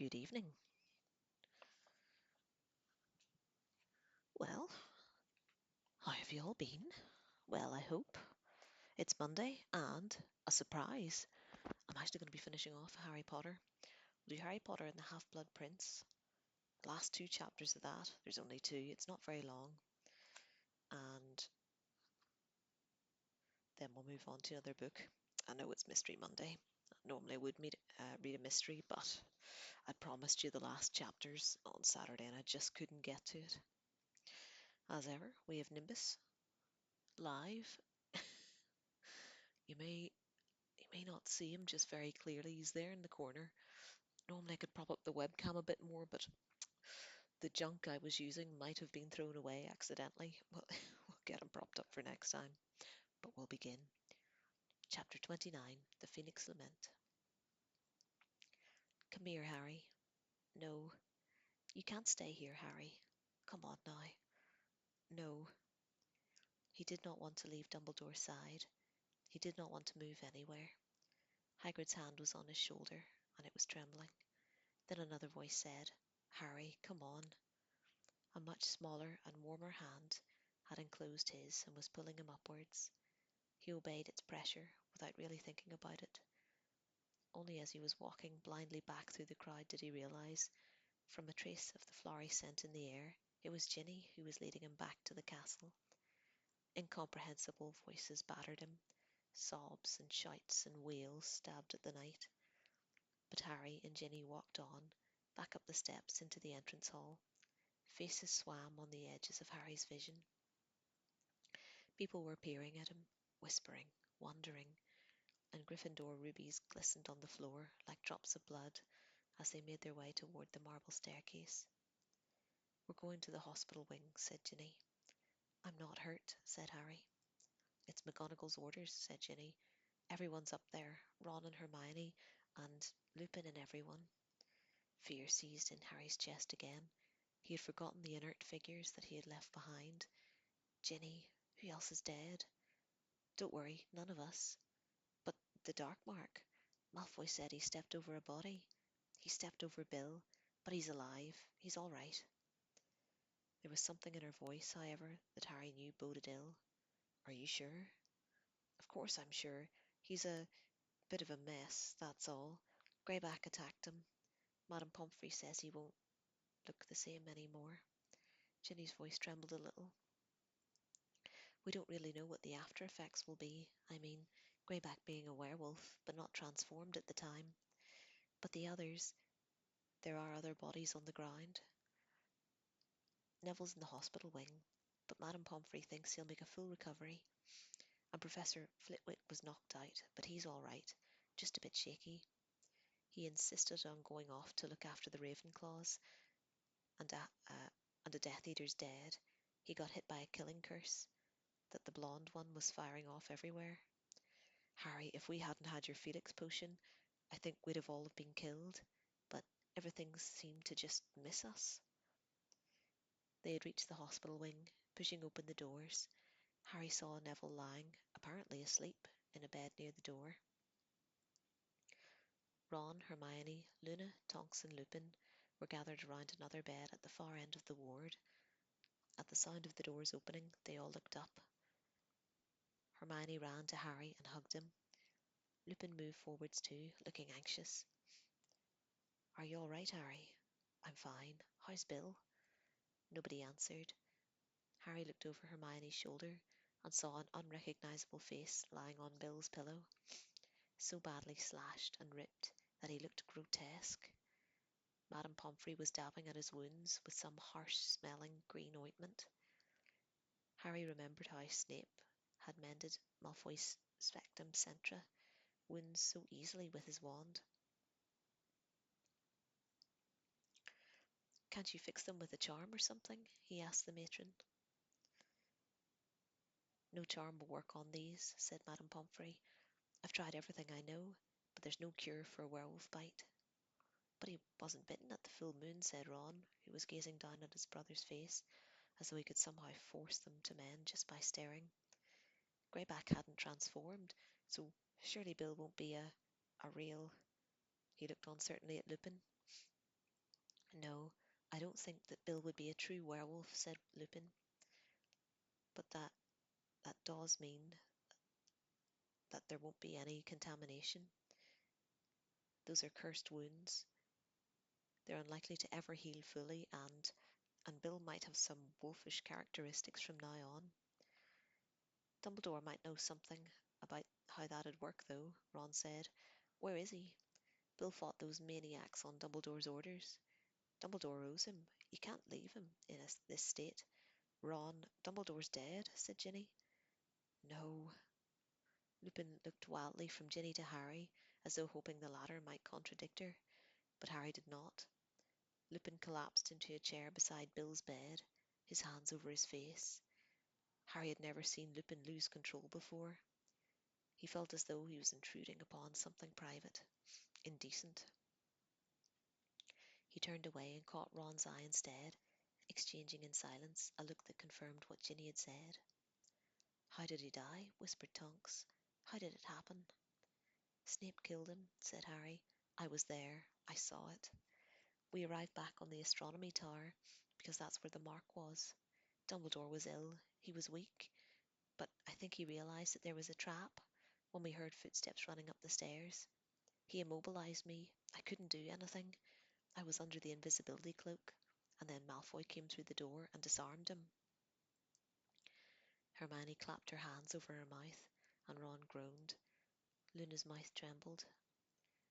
Good evening. Well, how have you all been? Well, I hope. It's Monday, and a surprise. I'm actually going to be finishing off Harry Potter. We'll do Harry Potter and the Half-Blood Prince. Last two chapters of that. There's only two. It's not very long. And then we'll move on to another book. I know it's Mystery Monday. Normally I would read a mystery, but I promised you the last chapters on Saturday and I just couldn't get to it. As ever, we have Nimbus live. You may not see him just very clearly. He's there in the corner. Normally I could prop up the webcam a bit more, but the junk I was using might have been thrown away accidentally. Well, we'll get him propped up for next time. But we'll begin. Chapter 29, The Phoenix Lament. Come here, Harry. No, you can't stay here, Harry. Come on now. No. He did not want to leave Dumbledore's side. He did not want to move anywhere. Hagrid's hand was on his shoulder, and it was trembling. Then another voice said, Harry, come on. A much smaller and warmer hand had enclosed his and was pulling him upwards. He obeyed its pressure without really thinking about it. Only as he was walking blindly back through the crowd did he realize, from a trace of the flowery scent in the air, it was Ginny who was leading him back to the castle. Incomprehensible voices battered him. Sobs and shouts and wails stabbed at the night. But Harry and Ginny walked on, back up the steps into the entrance hall. Faces swam on the edges of Harry's vision. People were peering at him, whispering, wondering, and Gryffindor rubies glistened on the floor like drops of blood as they made their way toward the marble staircase. We're going to the hospital wing, said Ginny. I'm not hurt, said Harry. It's McGonagall's orders, said Ginny. Everyone's up there, Ron and Hermione, and Lupin and everyone. Fear seized in Harry's chest again. He had forgotten the inert figures that he had left behind. Ginny, who else is dead? Don't worry, none of us. But the dark mark. Malfoy said he stepped over a body. He stepped over Bill, but he's alive. He's all right. There was something in her voice, however, that Harry knew boded ill. Are you sure? Of course I'm sure. He's a bit of a mess, that's all. Greyback attacked him. Madame Pomfrey says he won't look the same anymore. Ginny's voice trembled a little. We don't really know what the after effects will be. I mean, Greyback being a werewolf, but not transformed at the time. But the others, there are other bodies on the ground. Neville's in the hospital wing, but Madame Pomfrey thinks he'll make a full recovery. And Professor Flitwick was knocked out, but he's all right, just a bit shaky. He insisted on going off to look after the Ravenclaws, and a Death Eater's dead. He got hit by a killing curse that the blonde one was firing off everywhere. Harry, if we hadn't had your Felix potion, I think we'd have all been killed, but everything seemed to just miss us. They had reached the hospital wing, pushing open the doors. Harry saw Neville lying, apparently asleep, in a bed near the door. Ron, Hermione, Luna, Tonks and Lupin were gathered around another bed at the far end of the ward. At the sound of the doors opening, they all looked up. Hermione ran to Harry and hugged him. Lupin moved forwards too, looking anxious. Are you all right, Harry? I'm fine. How's Bill? Nobody answered. Harry looked over Hermione's shoulder and saw an unrecognizable face lying on Bill's pillow, so badly slashed and ripped that he looked grotesque. Madame Pomfrey was dabbing at his wounds with some harsh-smelling green ointment. Harry remembered how Snape had mended Malfoy's Spectum Centra wounds so easily with his wand. Can't you fix them with a charm or something? He asked the matron. No charm will work on these, said Madame Pomfrey. I've tried everything I know, but there's no cure for a werewolf bite. But he wasn't bitten at the full moon, said Ron, who was gazing down at his brother's face, as though he could somehow force them to mend just by staring. Greyback hadn't transformed, so surely Bill won't be a real... He looked uncertainly at Lupin. No, I don't think that Bill would be a true werewolf, said Lupin, but that does mean that there won't be any contamination. Those are cursed wounds. They're unlikely to ever heal fully, and Bill might have some wolfish characteristics from now on. Dumbledore might know something about how that'd work, though, Ron said. Where is he? Bill fought those maniacs on Dumbledore's orders. Dumbledore owes him. You can't leave him in this state. Ron, Dumbledore's dead, said Ginny. No. Lupin looked wildly from Ginny to Harry, as though hoping the latter might contradict her, but Harry did not. Lupin collapsed into a chair beside Bill's bed, his hands over his face. Harry had never seen Lupin lose control before. He felt as though he was intruding upon something private, indecent. He turned away and caught Ron's eye instead, exchanging in silence a look that confirmed what Ginny had said. How did he die? Whispered Tonks. How did it happen? Snape killed him, said Harry. I was there. I saw it. We arrived back on the astronomy tower because that's where the mark was. Dumbledore was ill. He was weak, but I think he realized that there was a trap when we heard footsteps running up the stairs. He immobilized me. I couldn't do anything. I was under the invisibility cloak, and then Malfoy came through the door and disarmed him. Hermione clapped her hands over her mouth, and Ron groaned. Luna's mouth trembled.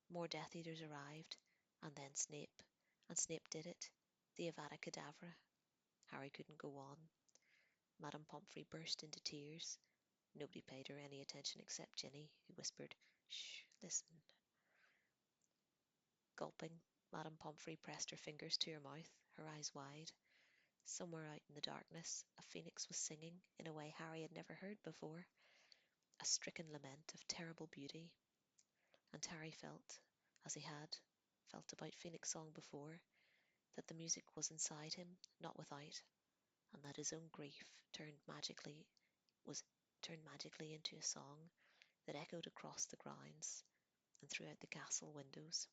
More Death Eaters arrived, and then Snape. And Snape did it. The Avada Kedavra. Harry couldn't go on. Madame Pomfrey burst into tears. Nobody paid her any attention except Ginny, who whispered, Shh, listen. Gulping, Madame Pomfrey pressed her fingers to her mouth, her eyes wide. Somewhere out in the darkness, a phoenix was singing in a way Harry had never heard before, a stricken lament of terrible beauty. And Harry felt, as he had felt about Phoenix Song before, that the music was inside him, not without, and that his own grief was turned magically into a song that echoed across the grounds and throughout the castle windows.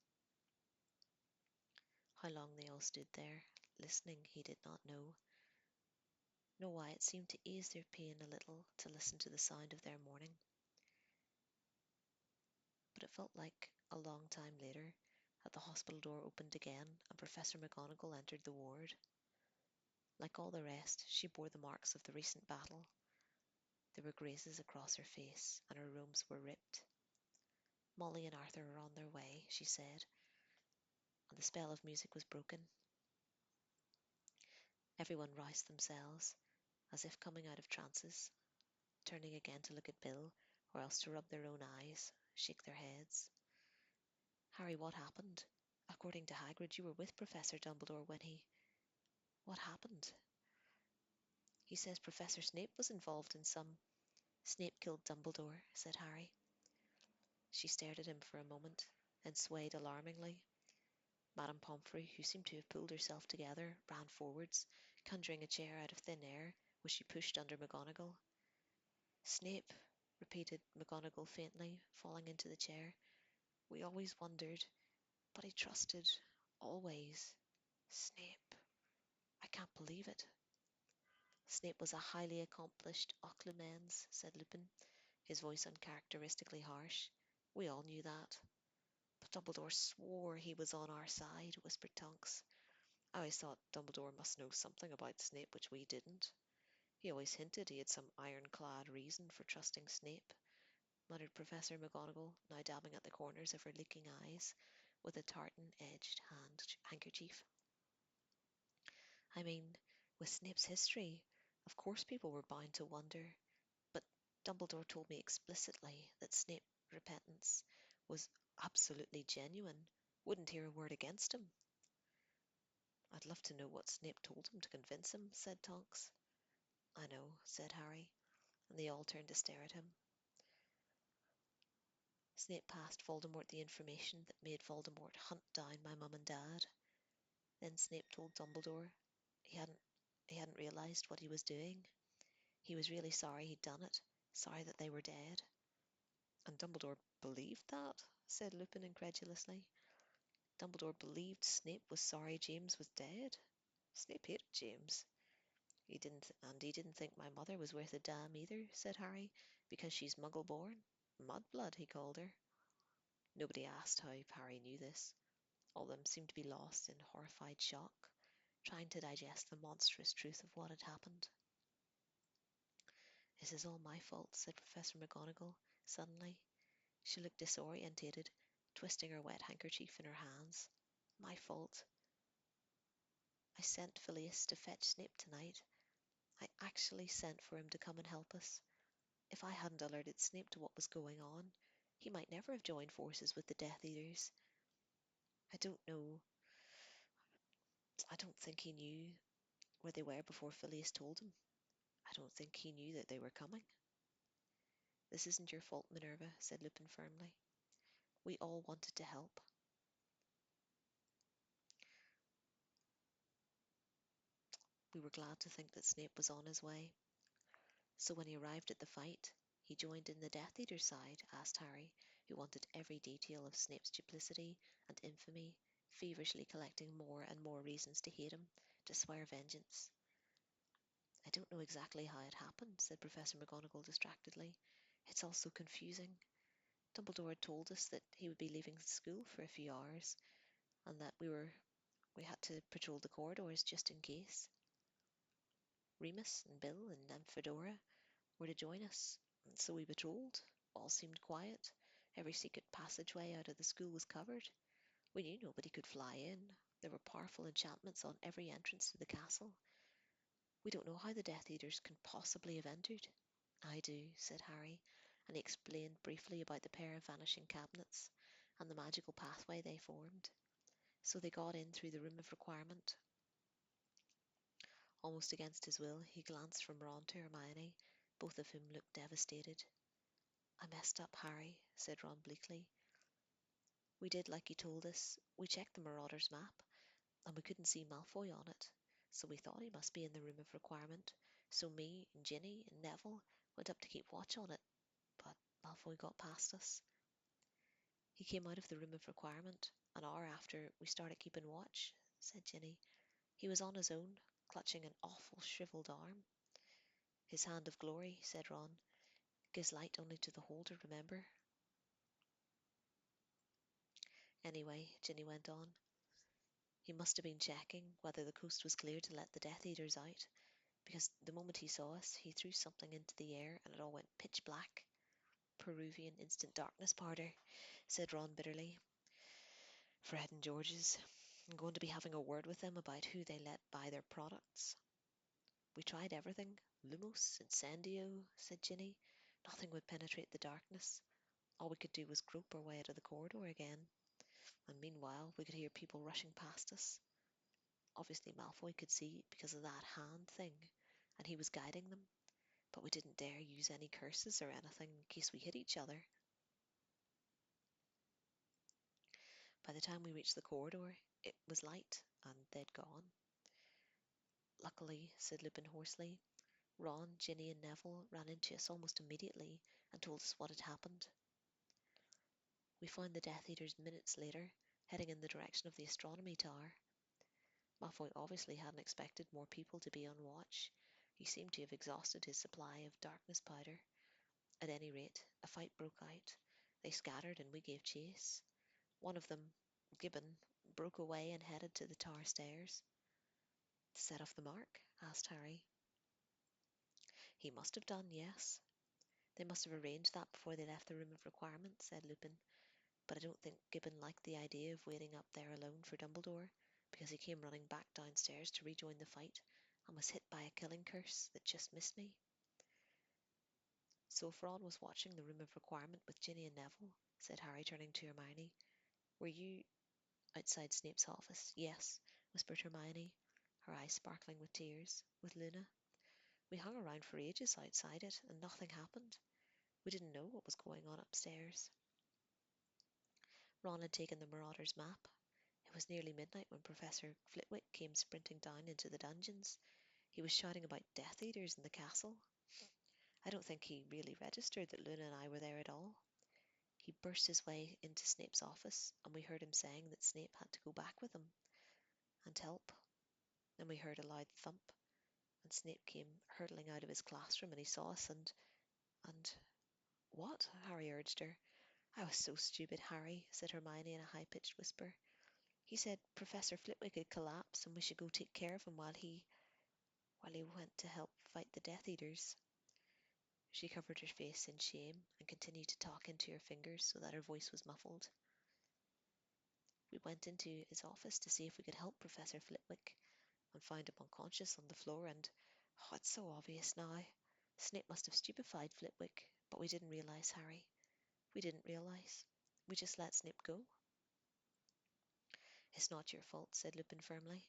How long they all stood there, listening, he did not know, nor why it seemed to ease their pain a little to listen to the sound of their mourning. But it felt like a long time later that the hospital door opened again and Professor McGonagall entered the ward. Like all the rest, she bore the marks of the recent battle. There were grazes across her face, and her robes were ripped. Molly and Arthur are on their way, she said, and the spell of music was broken. Everyone roused themselves, as if coming out of trances, turning again to look at Bill, or else to rub their own eyes, shake their heads. Harry, what happened? According to Hagrid, you were with Professor Dumbledore when he... What happened? He says Professor Snape was involved in some... Snape killed Dumbledore, said Harry. She stared at him for a moment, then swayed alarmingly. Madame Pomfrey, who seemed to have pulled herself together, ran forwards, conjuring a chair out of thin air, which she pushed under McGonagall. Snape, repeated McGonagall faintly, falling into the chair. We always wondered, but he trusted, always. Snape. I can't believe it. Snape was a highly accomplished Occlumens, said Lupin, his voice uncharacteristically harsh. We all knew that. But Dumbledore swore he was on our side, whispered Tonks. I always thought Dumbledore must know something about Snape which we didn't. He always hinted he had some ironclad reason for trusting Snape, muttered Professor McGonagall, now dabbing at the corners of her leaking eyes with a tartan-edged handkerchief. I mean, with Snape's history, of course people were bound to wonder, but Dumbledore told me explicitly that Snape's repentance was absolutely genuine, wouldn't hear a word against him. I'd love to know what Snape told him to convince him, said Tonks. I know, said Harry, and they all turned to stare at him. Snape passed Voldemort the information that made Voldemort hunt down my mum and dad. Then Snape told Dumbledore he hadn't realized what he was doing. He was really sorry he'd done it, sorry that they were dead. And Dumbledore believed that? Said Lupin incredulously. Dumbledore believed Snape was sorry James was dead. Snape hated James. He didn't think my mother was worth a damn either, said Harry, because she's muggle-born. Mudblood, he called her. Nobody asked how Harry knew this. All of them seemed to be lost in horrified shock, trying to digest the monstrous truth of what had happened. This is all my fault, said Professor McGonagall, suddenly. She looked disorientated, twisting her wet handkerchief in her hands. My fault. I sent Phileas to fetch Snape tonight. I actually sent for him to come and help us. If I hadn't alerted Snape to what was going on, he might never have joined forces with the Death Eaters. I don't know. I don't think he knew where they were before Phileas told him. I don't think he knew that they were coming. This isn't your fault, Minerva, said Lupin firmly. We all wanted to help. We were glad to think that Snape was on his way. So when he arrived at the fight, he joined in the Death Eater's side, asked Harry, who wanted every detail of Snape's duplicity and infamy, feverishly collecting more and more reasons to hate him, to swear vengeance. I don't know exactly how it happened, said Professor McGonagall distractedly. It's all so confusing. Dumbledore had told us that he would be leaving school for a few hours, and that we had to patrol the corridors just in case. Remus and Bill and Amphiodora were to join us, and so we patrolled. All seemed quiet. Every secret passageway out of the school was covered. We knew nobody could fly in. There were powerful enchantments on every entrance to the castle. We don't know how the Death Eaters can possibly have entered. I do, said Harry, and he explained briefly about the pair of vanishing cabinets and the magical pathway they formed. So they got in through the Room of Requirement. Almost against his will, he glanced from Ron to Hermione, both of whom looked devastated. I messed up, Harry, said Ron bleakly. We did like you told us. We checked the Marauder's map, and we couldn't see Malfoy on it, so we thought he must be in the Room of Requirement. So me and Ginny and Neville went up to keep watch on it, but Malfoy got past us. He came out of the Room of Requirement an hour after we started keeping watch, said Ginny. He was on his own, clutching an awful shriveled arm. His hand of glory, said Ron, gives light only to the holder, remember? Anyway, Ginny went on, he must have been checking whether the coast was clear to let the Death Eaters out, because the moment he saw us, he threw something into the air and it all went pitch black. Peruvian instant darkness powder, said Ron bitterly. Fred and George's. I'm going to be having a word with them about who they let buy their products. We tried everything. Lumos, Incendio, said Ginny. Nothing would penetrate the darkness. All we could do was grope our way out of the corridor again. And meanwhile, we could hear people rushing past us. Obviously, Malfoy could see because of that hand thing, and he was guiding them. But we didn't dare use any curses or anything in case we hit each other. By the time we reached the corridor, it was light, and they'd gone. Luckily, said Lupin hoarsely, Ron, Ginny, and Neville ran into us almost immediately and told us what had happened. We found the Death Eaters minutes later, heading in the direction of the astronomy tower. Malfoy obviously hadn't expected more people to be on watch. He seemed to have exhausted his supply of darkness powder. At any rate, a fight broke out. They scattered and we gave chase. One of them, Gibbon, broke away and headed to the tower stairs. To set off the mark? Asked Harry. He must have done, yes. They must have arranged that before they left the Room of Requirement, said Lupin. But I don't think Gibbon liked the idea of waiting up there alone for Dumbledore, because he came running back downstairs to rejoin the fight and was hit by a killing curse that just missed me. So if Ron was watching the Room of Requirement with Ginny and Neville, said Harry, turning to Hermione, were you outside Snape's office? Yes, whispered Hermione, her eyes sparkling with tears, with Luna. We hung around for ages outside it, and nothing happened. We didn't know what was going on upstairs. Ron had taken the Marauder's map. It was nearly midnight when Professor Flitwick came sprinting down into the dungeons. He was shouting about Death Eaters in the castle. I don't think he really registered that Luna and I were there at all. He burst his way into Snape's office, and we heard him saying that Snape had to go back with him and help. Then we heard a loud thump, and Snape came hurtling out of his classroom, and he saw us, and what? Harry urged her. I was so stupid, Harry, said Hermione in a high-pitched whisper. He said Professor Flitwick had collapsed, and we should go take care of him while he went to help fight the Death Eaters. She covered her face in shame and continued to talk into her fingers so that her voice was muffled. We went into his office to see if we could help Professor Flitwick and found him unconscious on the floor, and it's so obvious now. Snape must have stupefied Flitwick, but we didn't realise, Harry. We didn't realise. We just let Snape go. It's not your fault, said Lupin firmly.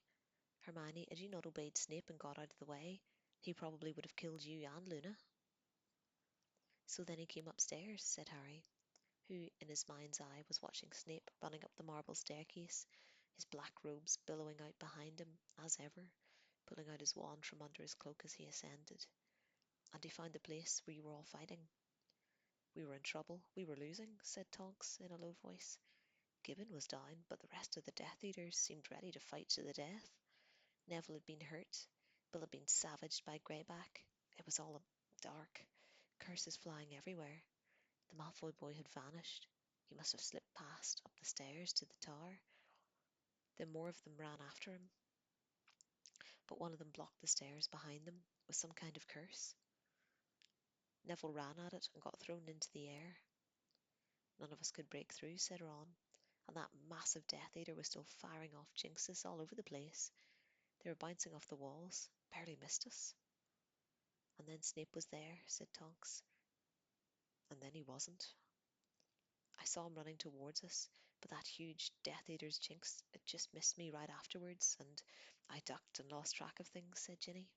Hermione, had you not obeyed Snape and got out of the way, he probably would have killed you and Luna. So then he came upstairs, said Harry, who, in his mind's eye, was watching Snape running up the marble staircase, his black robes billowing out behind him, as ever, pulling out his wand from under his cloak as he ascended. And he found the place where you were all fighting. We were in trouble. We were losing, said Tonks in a low voice. Gibbon was down, but the rest of the Death Eaters seemed ready to fight to the death. Neville had been hurt. Bill had been savaged by Greyback. It was all dark, curses flying everywhere. The Malfoy boy had vanished. He must have slipped past, up the stairs to the tower. Then more of them ran after him, but one of them blocked the stairs behind them with some kind of curse. Neville ran at it and got thrown into the air. None of us could break through, said Ron, and that massive Death Eater was still firing off jinxes all over the place. They were bouncing off the walls, barely missed us. And then Snape was there, said Tonks. And then he wasn't. I saw him running towards us, but that huge Death Eater's jinx, it just missed me right afterwards, and I ducked and lost track of things, said Ginny.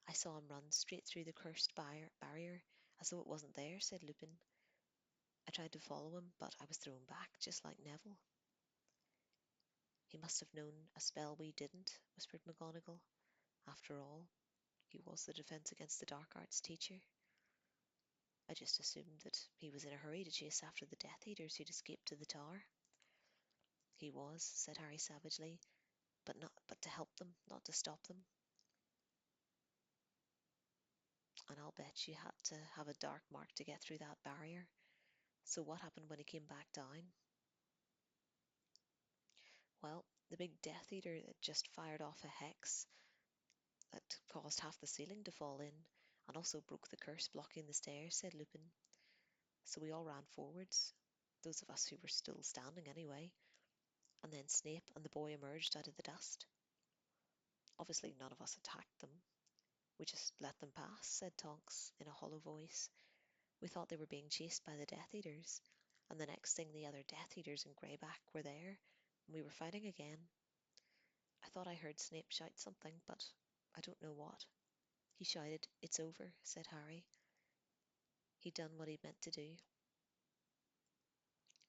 I saw him run straight through the cursed barrier, as though it wasn't there, said Lupin. I tried to follow him, but I was thrown back, just like Neville. He must have known a spell we didn't, whispered McGonagall. After all, he was the Defence Against the Dark Arts teacher. I just assumed that he was in a hurry to chase after the Death Eaters who'd escaped to the tower. He was, said Harry savagely, but to help them, not to stop them. And I'll bet you had to have a dark mark to get through that barrier. So what happened when he came back down? Well, the big Death Eater had just fired off a hex that caused half the ceiling to fall in, and also broke the curse blocking the stairs, said Lupin. So we all ran forwards, those of us who were still standing anyway, and then Snape and the boy emerged out of the dust. Obviously none of us attacked them. We just let them pass, said Tonks in a hollow voice. We thought they were being chased by the Death Eaters, and the next thing the other Death Eaters and Greyback were there, and we were fighting again. I thought I heard Snape shout something, but I don't know what. He shouted, "It's over," said Harry. He'd done what he'd meant to do.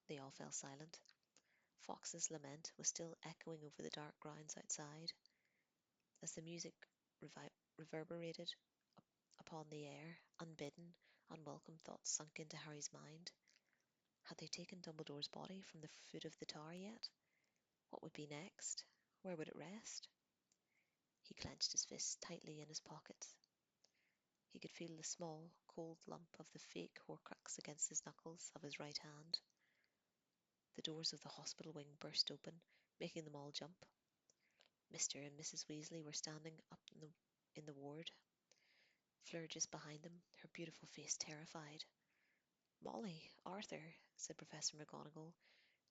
They all fell silent. Fawkes's lament was still echoing over the dark grounds outside. As the music reverberated upon the air, unbidden, unwelcome thoughts sunk into Harry's mind. Had they taken Dumbledore's body from the foot of the tower yet? What would be next? Where would it rest? He clenched his fist tightly in his pocket. He could feel the small, cold lump of the fake Horcrux against his knuckles of his right hand. The doors of the hospital wing burst open, making them all jump. Mr. and Mrs. Weasley were standing up in the ward, Fleur just behind them, her beautiful face terrified. "Molly, Arthur," said Professor McGonagall,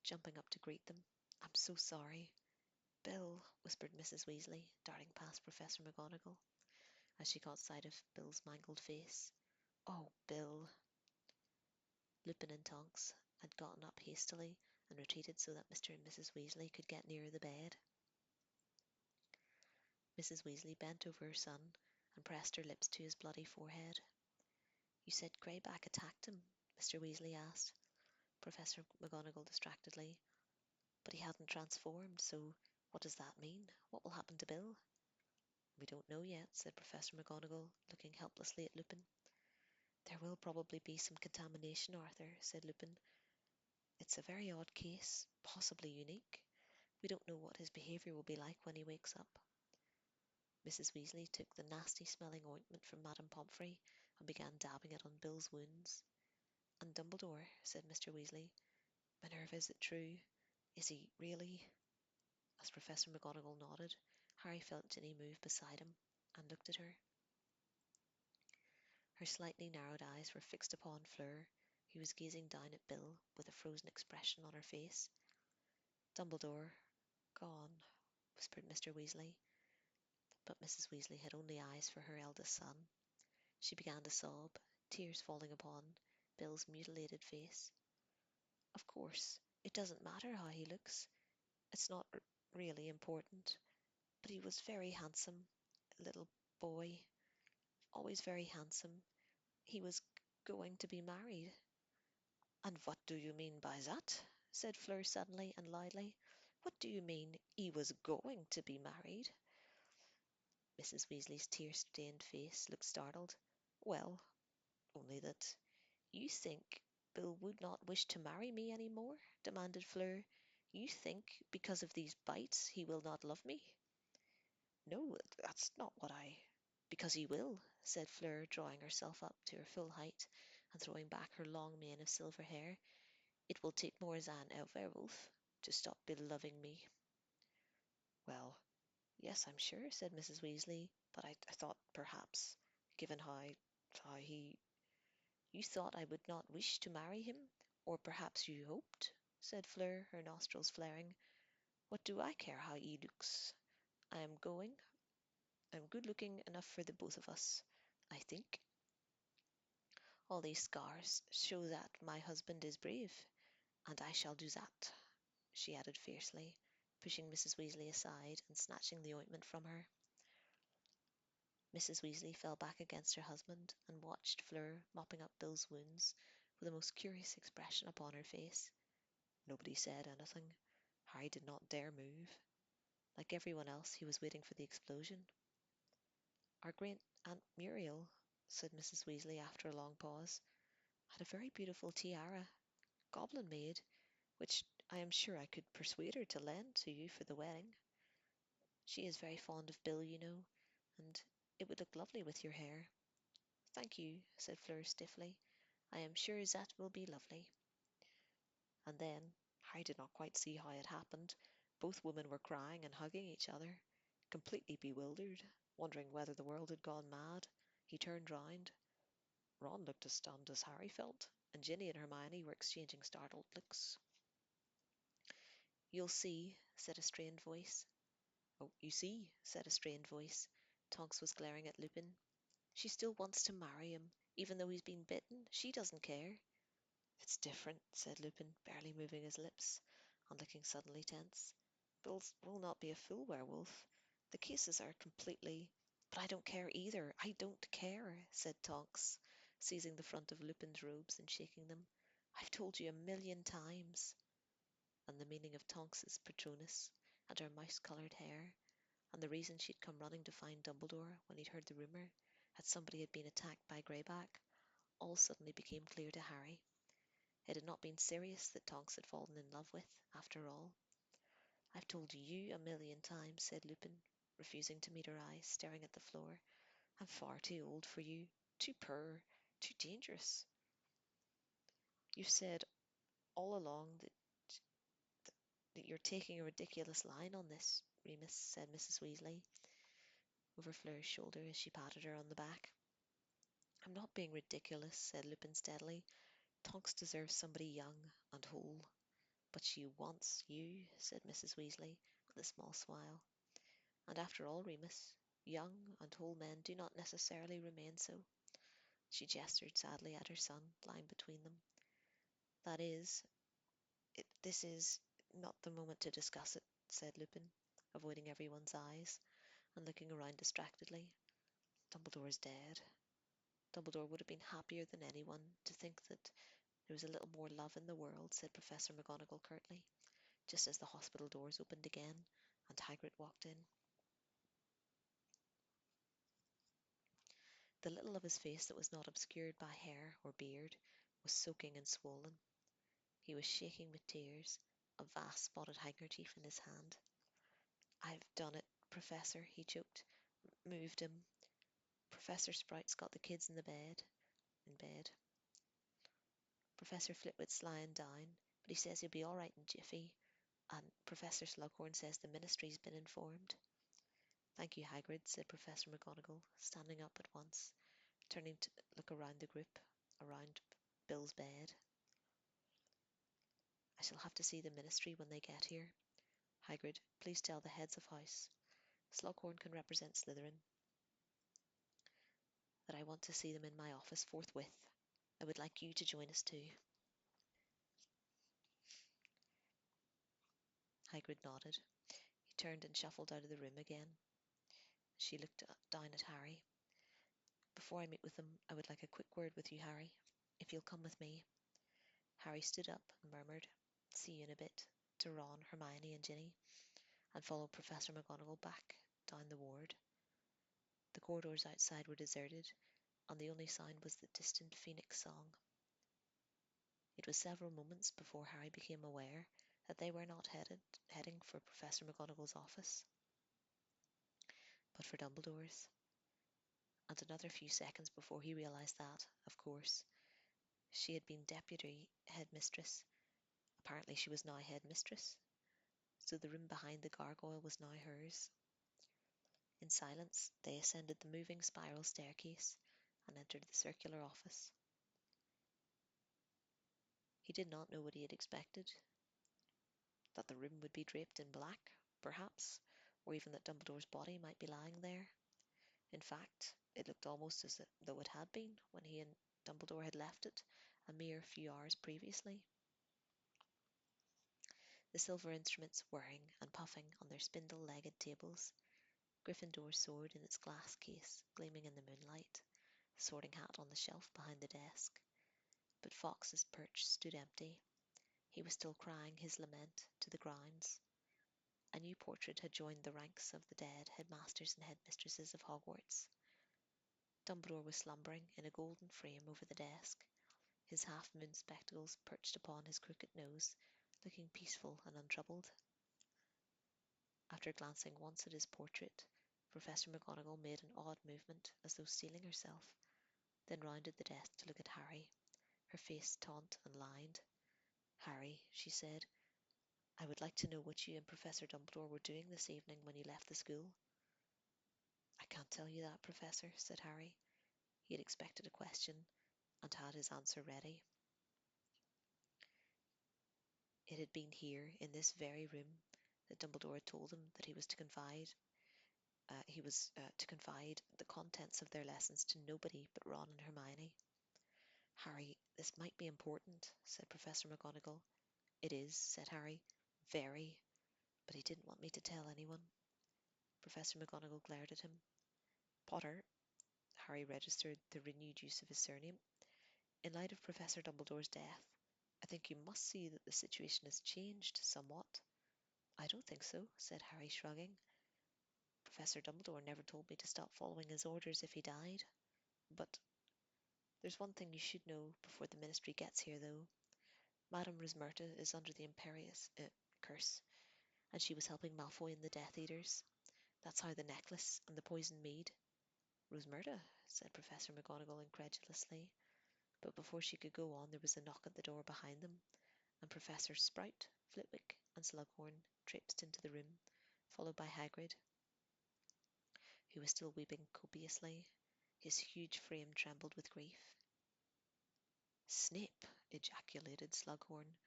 jumping up to greet them. "I'm so sorry." "Bill," whispered Mrs. Weasley, darting past Professor McGonagall, as she caught sight of Bill's mangled face. "Oh, Bill." Lupin and Tonks had gotten up hastily and retreated so that Mr. and Mrs. Weasley could get nearer the bed. Mrs. Weasley bent over her son and pressed her lips to his bloody forehead. "You said Greyback attacked him?" Mr. Weasley asked Professor McGonagall distractedly. "But he hadn't transformed, so what does that mean? What will happen to Bill?" "We don't know yet," said Professor McGonagall, looking helplessly at Lupin. There will probably be some contamination, Arthur, said Lupin. It's a very odd case, possibly unique. We don't know what his behaviour will be like when he wakes up. Mrs. Weasley took the nasty-smelling ointment from Madame Pomfrey and began dabbing it on Bill's wounds. And Dumbledore, said Mr. Weasley, Minerva, is it true? Is he really? As Professor McGonagall nodded, Harry felt Ginny move beside him and looked at her. Her slightly narrowed eyes were fixed upon Fleur, who was gazing down at Bill with a frozen expression on her face. Dumbledore, gone, whispered Mr. Weasley. But Mrs. Weasley had only eyes for her eldest son. She began to sob, tears falling upon Bill's mutilated face. Of course, it doesn't matter how he looks. It's not really important. But he was very handsome, little boy, always very handsome. He was going to be married. And what do you mean by that? Said Fleur suddenly and loudly. What do you mean he was going to be married? Mrs. Weasley's tear-stained face looked startled. Well, only that. You think Bill would not wish to marry me any more? Demanded Fleur. You think because of these bites he will not love me? No, that's not what I... Because he will, said Fleur, drawing herself up to her full height and throwing back her long mane of silver hair. It will take more than a werewolf to stop Bill loving me. Well, yes, I'm sure, said Mrs. Weasley, but I thought perhaps, given how he... You thought I would not wish to marry him? Or perhaps you hoped? Said Fleur, her nostrils flaring. What do I care how he looks? I am going. I'm good-looking enough for the both of us, I think. All these scars show that my husband is brave, and I shall do that, she added fiercely, pushing Mrs. Weasley aside and snatching the ointment from her. Mrs. Weasley fell back against her husband and watched Fleur mopping up Bill's wounds with a most curious expression upon her face. Nobody said anything. Harry did not dare move. Like everyone else, he was waiting for the explosion. Our great Aunt Muriel, said Mrs. Weasley after a long pause, had a very beautiful tiara, goblin made, which I am sure I could persuade her to lend to you for the wedding. She is very fond of Bill, you know, and it would look lovely with your hair. Thank you, said Fleur stiffly. I am sure that will be lovely. And then, Harry did not quite see how it happened. Both women were crying and hugging each other. Completely bewildered, wondering whether the world had gone mad, he turned round. Ron looked as stunned as Harry felt, and Ginny and Hermione were exchanging startled looks. You'll see, said a strained voice. Oh, you see, said a strained voice. Tonks was glaring at Lupin. She still wants to marry him, even though he's been bitten. She doesn't care. It's different, said Lupin, barely moving his lips, and looking suddenly tense. Bill will not be a full werewolf. The cases are completely... But I don't care either. I don't care, said Tonks, seizing the front of Lupin's robes and shaking them. I've told you 1,000,000 times. And the meaning of Tonks's Patronus, and her mouse-coloured hair, and the reason she'd come running to find Dumbledore when he'd heard the rumour that somebody had been attacked by Greyback, all suddenly became clear to Harry. It had not been Sirius that Tonks had fallen in love with, after all. I've told you 1,000,000 times, said Lupin, refusing to meet her eyes, staring at the floor. I'm far too old for you, too poor, too dangerous. You've said all along that you're taking a ridiculous line on this, Remus, said Mrs. Weasley over Fleur's shoulder as she patted her on the back. I'm not being ridiculous, said Lupin steadily. Tonks deserves somebody young and whole. But she wants you, said Mrs. Weasley, with a small smile. And after all, Remus, young and whole men do not necessarily remain so. She gestured sadly at her son, lying between them. That is, this is not the moment to discuss it, said Lupin, avoiding everyone's eyes and looking around distractedly. Dumbledore is dead. Dumbledore would have been happier than anyone to think that there was a little more love in the world, said Professor McGonagall curtly, just as the hospital doors opened again and Hagrid walked in. The little of his face that was not obscured by hair or beard was soaking and swollen. He was shaking with tears, a vast spotted handkerchief in his hand. "I've done it, Professor," he choked. "Moved him. Professor Sprout's got the kids in bed. Professor Flitwick's lying down, but he says he'll be all right in jiffy, and Professor Slughorn says the Ministry's been informed." "Thank you, Hagrid," said Professor McGonagall, standing up at once, turning to look around the group, around Bill's bed. "I shall have to see the Ministry when they get here. Hagrid, please tell the heads of house, Slughorn can represent Slytherin, that I want to see them in my office forthwith. I would like you to join us too." Hagrid nodded. He turned and shuffled out of the room again. She looked down at Harry. "Before I meet with them, I would like a quick word with you, Harry, if you'll come with me." Harry stood up and murmured, "See you in a bit," to Ron, Hermione, and Ginny, and followed Professor McGonagall back down the ward. The corridors outside were deserted, and the only sound was the distant phoenix song. It was several moments before Harry became aware that they were not heading for Professor McGonagall's office, but for Dumbledore's, and another few seconds before he realised that, of course, she had been deputy headmistress. Apparently she was now headmistress, so the room behind the gargoyle was now hers. In silence they ascended the moving spiral staircase and entered the circular office. He did not know what he had expected. That the room would be draped in black, perhaps, or even that Dumbledore's body might be lying there. In fact, it looked almost as though it had been when he and Dumbledore had left it a mere few hours previously. The silver instruments whirring and puffing on their spindle-legged tables, Gryffindor's sword in its glass case gleaming in the moonlight, the sorting hat on the shelf behind the desk. But Fawkes's perch stood empty. He was still crying his lament to the grounds. A new portrait had joined the ranks of the dead headmasters and headmistresses of Hogwarts. Dumbledore was slumbering in a golden frame over the desk, his half-moon spectacles perched upon his crooked nose, looking peaceful and untroubled. After glancing once at his portrait, Professor McGonagall made an odd movement, as though steeling herself, then rounded the desk to look at Harry, her face taut and lined. "Harry," she said, "I would like to know what you and Professor Dumbledore were doing this evening when you left the school." "I can't tell you that, Professor," said Harry. He had expected a question, and had his answer ready. It had been here, in this very room, that Dumbledore had told him that he was to confide the contents of their lessons to nobody but Ron and Hermione. "Harry, this might be important," said Professor McGonagall. "It is," said Harry. "Very. But he didn't want me to tell anyone." Professor McGonagall glared at him. "Potter," Harry registered the renewed use of his surname, "in light of Professor Dumbledore's death, I think you must see that the situation has changed somewhat." "I don't think so," said Harry, shrugging. "Professor Dumbledore never told me to stop following his orders if he died. But there's one thing you should know before the Ministry gets here, though. Madame Rosmerta is under the Imperius curse, and she was helping Malfoy and the Death Eaters. That's how the necklace and the poisoned mead—" "Rosmerta?" said Professor McGonagall incredulously. But before she could go on there was a knock at the door behind them, and Professor Sprout, Flitwick, and Slughorn traipsed into the room, followed by Hagrid, who was still weeping copiously. His huge frame trembled with grief. "Snape!" ejaculated Slughorn,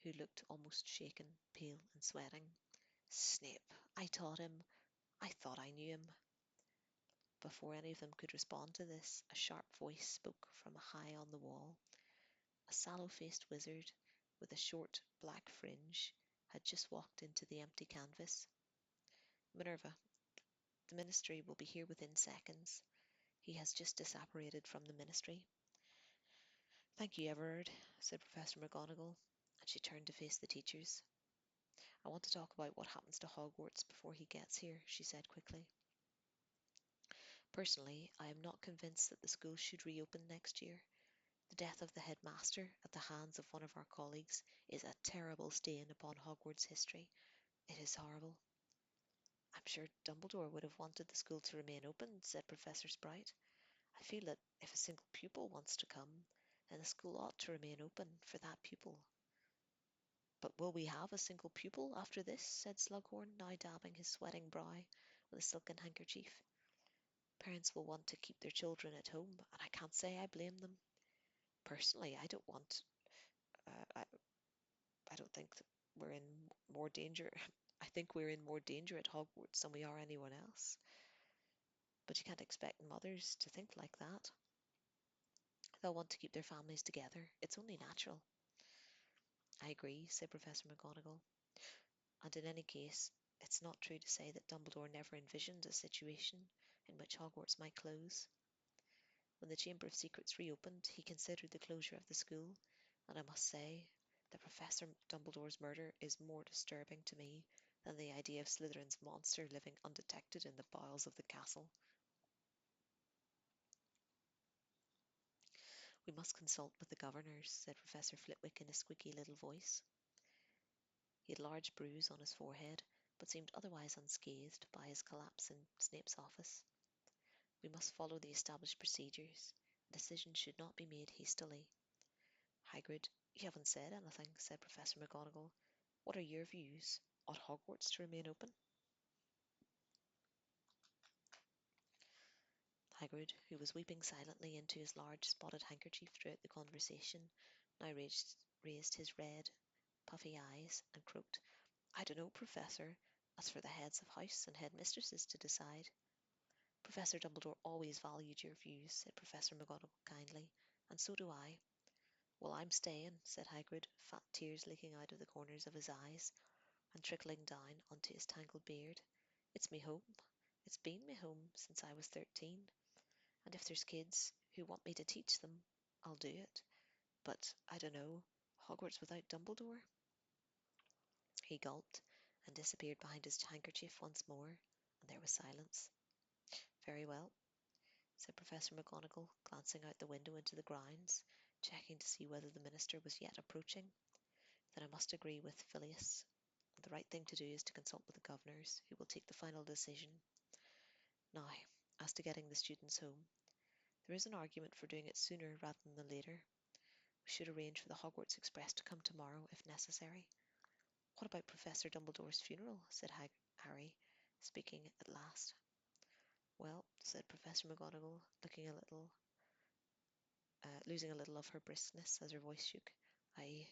who looked almost shaken, pale, and sweating. "Snape! I taught him. I thought I knew him." Before any of them could respond to this, a sharp voice spoke from high on the wall. A sallow-faced wizard, with a short black fringe, had just walked into the empty canvas. "Minerva, the Ministry will be here within seconds. He has just disapparated from the Ministry." "Thank you, Everard," said Professor McGonagall, and she turned to face the teachers. "I want to talk about what happens to Hogwarts before he gets here," she said quickly. Personally, I am not convinced that the school should reopen next year. The death of the headmaster at the hands of one of our colleagues is a terrible stain upon Hogwarts history. It is horrible. I'm sure Dumbledore would have wanted the school to remain open, said Professor Sprite. I feel that if a single pupil wants to come, then the school ought to remain open for that pupil. But will we have a single pupil after this? Said Slughorn, now dabbing his sweating brow with a silken handkerchief. Parents will want to keep their children at home, and I can't say I blame them. Personally, I don't want. I don't think that we're in more danger. I think we're in more danger at Hogwarts than we are anyone else. But you can't expect mothers to think like that. They'll want to keep their families together. It's only natural. I agree, said Professor McGonagall. And in any case, it's not true to say that Dumbledore never envisioned a situation in which Hogwarts might close. When the Chamber of Secrets reopened, he considered the closure of the school, and I must say that Professor Dumbledore's murder is more disturbing to me than the idea of Slytherin's monster living undetected in the bowels of the castle. We must consult with the governors, said Professor Flitwick in a squeaky little voice. He had a large bruise on his forehead, but seemed otherwise unscathed by his collapse in Snape's office. We must follow the established procedures. A decision should not be made hastily. Hagrid, you haven't said anything, said Professor McGonagall. What are your views? Ought Hogwarts to remain open? Hagrid, who was weeping silently into his large spotted handkerchief throughout the conversation, now raised his red, puffy eyes and croaked, I don't know, Professor. As for the heads of house and head mistresses to decide. Professor Dumbledore always valued your views, said Professor McGonagall kindly, and so do I. Well, I'm staying, said Hagrid, fat tears leaking out of the corners of his eyes and trickling down onto his tangled beard. It's me home. It's been me home since I was 13, and if there's kids who want me to teach them, I'll do it. But I don't know, Hogwarts without Dumbledore? He gulped and disappeared behind his handkerchief once more, and there was silence. Very well, said Professor McGonagall, glancing out the window into the grounds, checking to see whether the minister was yet approaching. Then I must agree with Phileas. The right thing to do is to consult with the governors, who will take the final decision. Now, as to getting the students home, there is an argument for doing it sooner rather than later. We should arrange for the Hogwarts Express to come tomorrow, if necessary. What about Professor Dumbledore's funeral? Said Harry, speaking at last. Well, said Professor McGonagall, losing a little of her briskness as her voice shook. I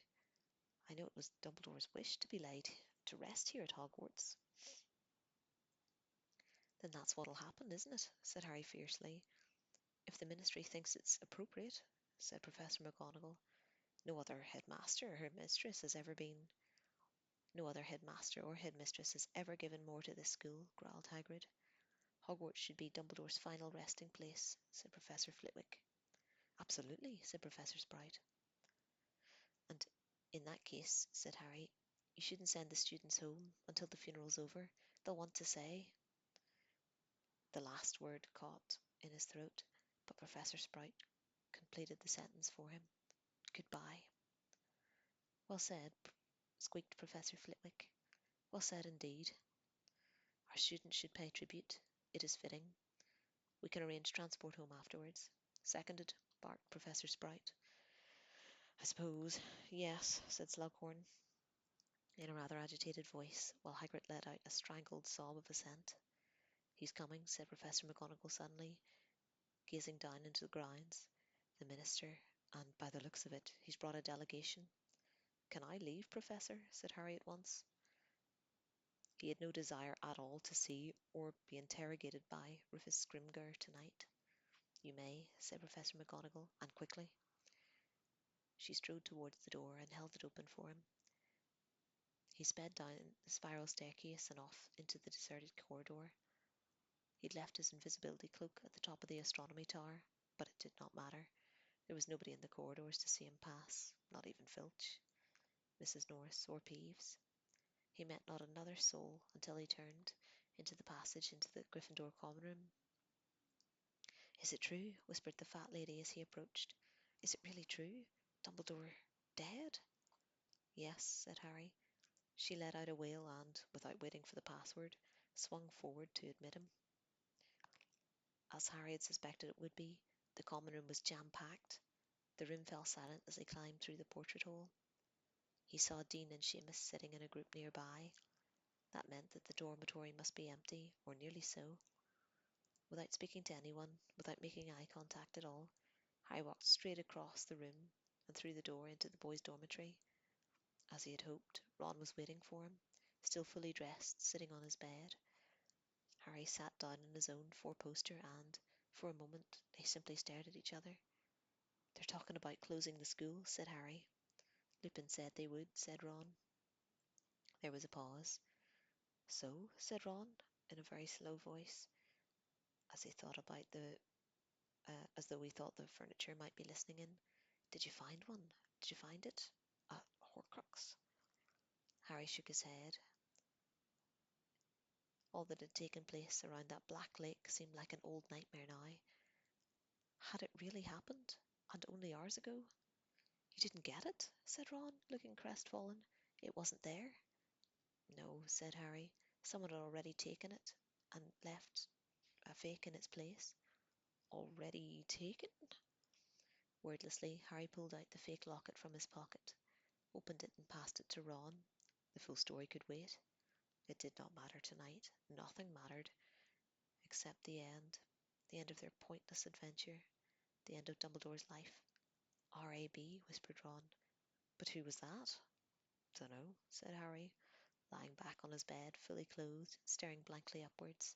know it was Dumbledore's wish to be laid to rest here at Hogwarts. Then that's what'll happen, isn't it? Said Harry fiercely. If the Ministry thinks it's appropriate, said Professor McGonagall. No other headmaster or headmistress has ever been. No other headmaster or headmistress has ever given more to this school, growled Hagrid. Hogwarts should be Dumbledore's final resting place, said Professor Flitwick. Absolutely, said Professor Sprite. And in that case, said Harry, you shouldn't send the students home until the funeral's over. They'll want to say. The last word caught in his throat, but Professor Sprite completed the sentence for him. Goodbye. Well said, squeaked Professor Flitwick. Well said indeed. Our students should pay tribute. It is fitting. We can arrange transport home afterwards. Seconded, barked Professor Sprite. I suppose, yes, said Slughorn, in a rather agitated voice, while Hagrid let out a strangled sob of assent. He's coming, said Professor McGonagall suddenly, gazing down into the grounds. The minister, and by the looks of it, he's brought a delegation. Can I leave, Professor? Said Harry at once. He had no desire at all to see or be interrogated by Rufus Scrimgeour tonight. You may, said Professor McGonagall, and quickly. She strode towards the door and held it open for him. He sped down the spiral staircase and off into the deserted corridor. He'd left his invisibility cloak at the top of the astronomy tower, but it did not matter. There was nobody in the corridors to see him pass, not even Filch, Mrs. Norris, or Peeves. He met not another soul until he turned into the passage into the Gryffindor common room. Is it true? Whispered the fat lady as he approached. Is it really true? Dumbledore dead? Yes, said Harry. She let out a wail and, without waiting for the password, swung forward to admit him. As Harry had suspected it would be, the common room was jam-packed. The room fell silent as he climbed through the portrait hole. He saw Dean and Seamus sitting in a group nearby. That meant that the dormitory must be empty, or nearly so. Without speaking to anyone, without making eye contact at all, Harry walked straight across the room and through the door into the boys' dormitory. As he had hoped, Ron was waiting for him, still fully dressed, sitting on his bed. Harry sat down on his own four-poster and, for a moment, they simply stared at each other. They're talking about closing the school, said Harry. Lupin said they would, said Ron. There was a pause. So, said Ron, in a very slow voice, as he thought about as though he thought the furniture might be listening in. Did you find one? Did you find it? A Horcrux? Harry shook his head. All that had taken place around that black lake seemed like an old nightmare now. Had it really happened? And only hours ago? You didn't get it? Said Ron, looking crestfallen. It wasn't there? No, said Harry. Someone had already taken it and left a fake in its place. Already taken? Wordlessly, Harry pulled out the fake locket from his pocket, opened it and passed it to Ron. The full story could wait. It did not matter tonight. Nothing mattered, except the end of their pointless adventure, the end of Dumbledore's life. R.A.B., whispered Ron. But who was that? Dunno, said Harry, lying back on his bed, fully clothed, staring blankly upwards.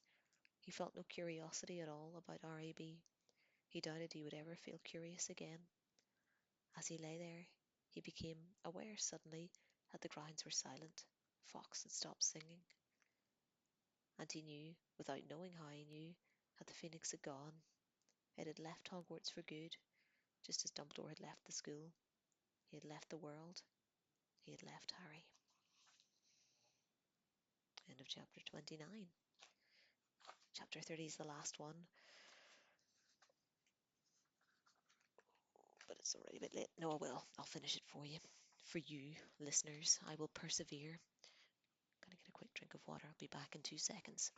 He felt no curiosity at all about R.A.B. He doubted he would ever feel curious again. As he lay there, he became aware suddenly that the grounds were silent. Fawkes had stopped singing. And he knew, without knowing how he knew, that the Phoenix had gone. It had left Hogwarts for good, just as Dumbledore had left the school. He had left the world. He had left Harry. End of chapter 29. Chapter 30 is the last one. But it's already a bit late. No, I will. I'll finish it for you. For you, listeners, I will persevere. Gonna get a quick drink of water. I'll be back in 2 seconds.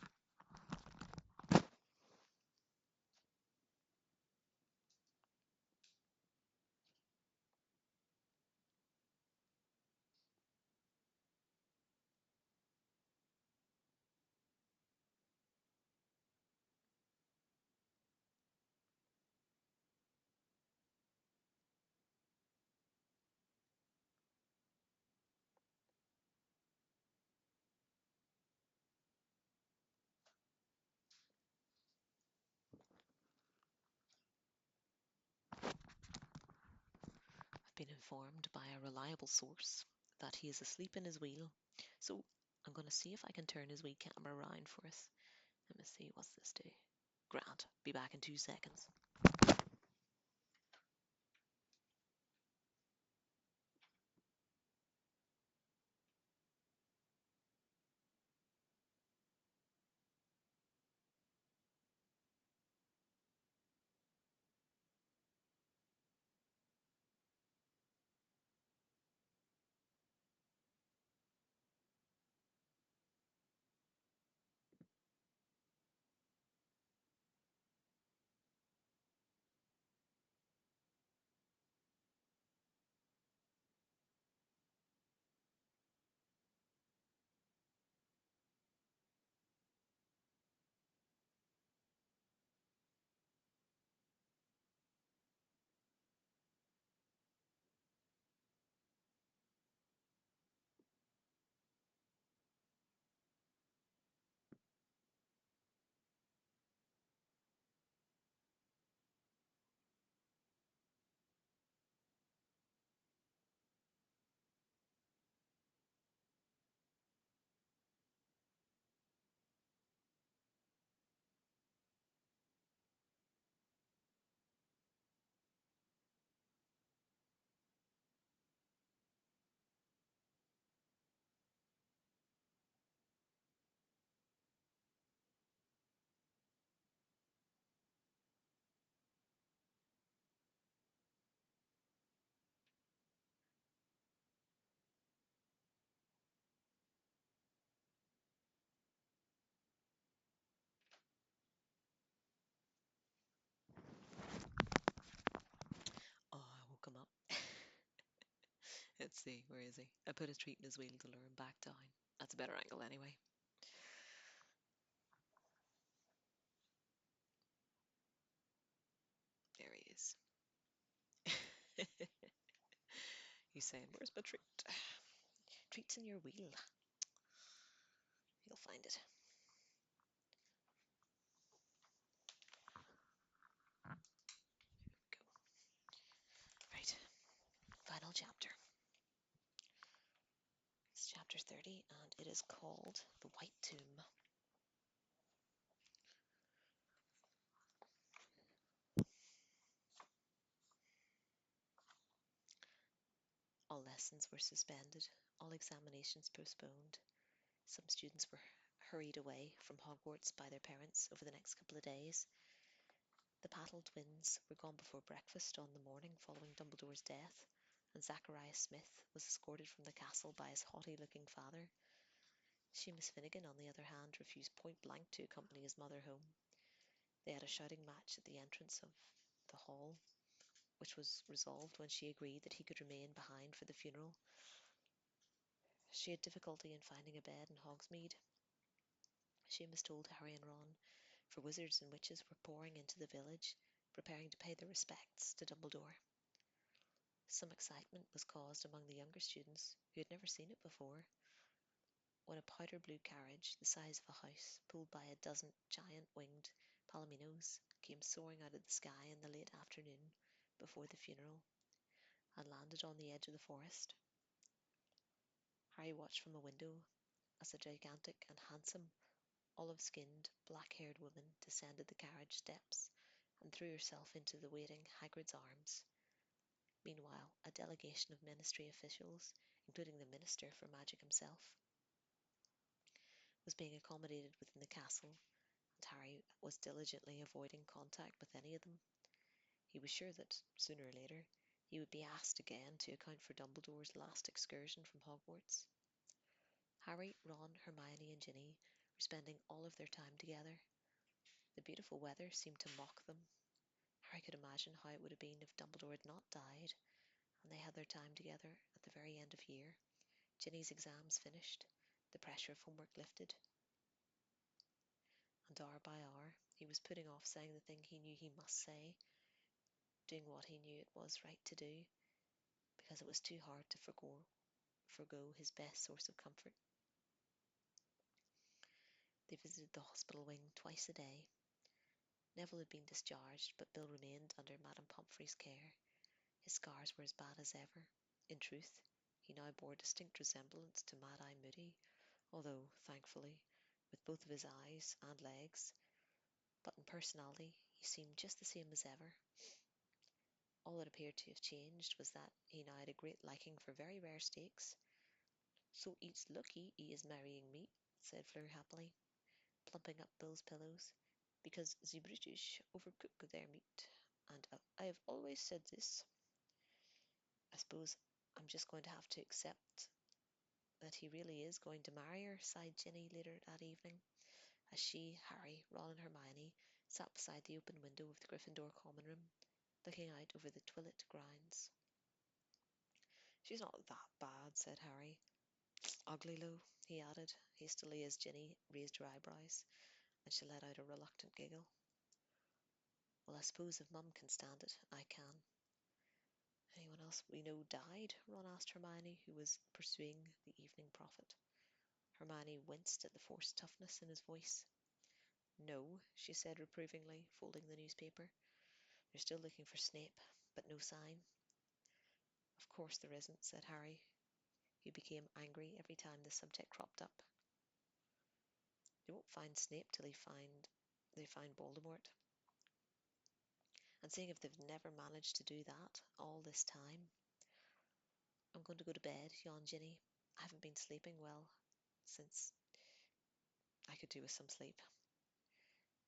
I've been informed by a reliable source that he is asleep in his wheel. So I'm going to see if I can turn his wee camera around for us. Let me see, what's this do? Grant, be back in 2 seconds. see, where is he? I put a treat in his wheel to lure him back down. That's a better angle anyway. There he is. He's saying, "Where's my treat?" Treat's in your wheel. You'll find it. Go. Right. Final chapter. It's chapter 30, and it is called The White Tomb. All lessons were suspended, all examinations postponed. Some students were hurried away from Hogwarts by their parents over the next couple of days. The Pattle twins were gone before breakfast on the morning following Dumbledore's death, and Zacharias Smith was escorted from the castle by his haughty-looking father. Seamus Finnegan, on the other hand, refused point-blank to accompany his mother home. They had a shouting match at the entrance of the hall, which was resolved when she agreed that he could remain behind for the funeral. She had difficulty in finding a bed in Hogsmeade. Seamus told Harry and Ron, for wizards and witches were pouring into the village, preparing to pay their respects to Dumbledore. Some excitement was caused among the younger students, who had never seen it before, when a powder blue carriage, the size of a house, pulled by a dozen giant-winged palominos, came soaring out of the sky in the late afternoon before the funeral, and landed on the edge of the forest. Harry watched from a window as a gigantic and handsome, olive-skinned, black-haired woman descended the carriage steps and threw herself into the waiting Hagrid's arms. Meanwhile, a delegation of ministry officials, including the Minister for Magic himself, was being accommodated within the castle, and Harry was diligently avoiding contact with any of them. He was sure that, sooner or later, he would be asked again to account for Dumbledore's last excursion from Hogwarts. Harry, Ron, Hermione, and Ginny were spending all of their time together. The beautiful weather seemed to mock them. Harry could imagine how it would have been if Dumbledore had not died, and they had their time together at the very end of year. Ginny's exams finished, the pressure of homework lifted, and hour by hour he was putting off saying the thing he knew he must say, doing what he knew it was right to do, because it was too hard to forgo his best source of comfort. They visited the hospital wing twice a day. Neville had been discharged, but Bill remained under Madame Pomfrey's care. His scars were as bad as ever. In truth, he now bore a distinct resemblance to Mad-Eye Moody, although, thankfully, with both of his eyes and legs, but in personality he seemed just the same as ever. All that appeared to have changed was that he now had a great liking for very rare steaks. "So it's lucky he is marrying me," said Fleur happily, plumping up Bill's pillows, "because the British overcook their meat, and I have always said this." "I suppose I'm just going to have to accept that he really is going to marry her," sighed Ginny later that evening, as she, Harry, Ron, and Hermione sat beside the open window of the Gryffindor common room, looking out over the twilit grounds. "She's not that bad," said Harry. "Ugly, though," he added, hastily, as Ginny raised her eyebrows, and she let out a reluctant giggle. "Well, I suppose if Mum can stand it, I can." "Anyone else we know died?" Ron asked Hermione, who was pursuing the Evening Prophet. Hermione winced at the forced toughness in his voice. "No," she said reprovingly, folding the newspaper. "They're still looking for Snape, but no sign." "Of course there isn't," said Harry, who became angry every time the subject cropped up. "They won't find Snape till they find Voldemort. And seeing if they've never managed to do that all this time." "I'm going to go to bed," yawned Ginny. "I haven't been sleeping well since I could do with some sleep."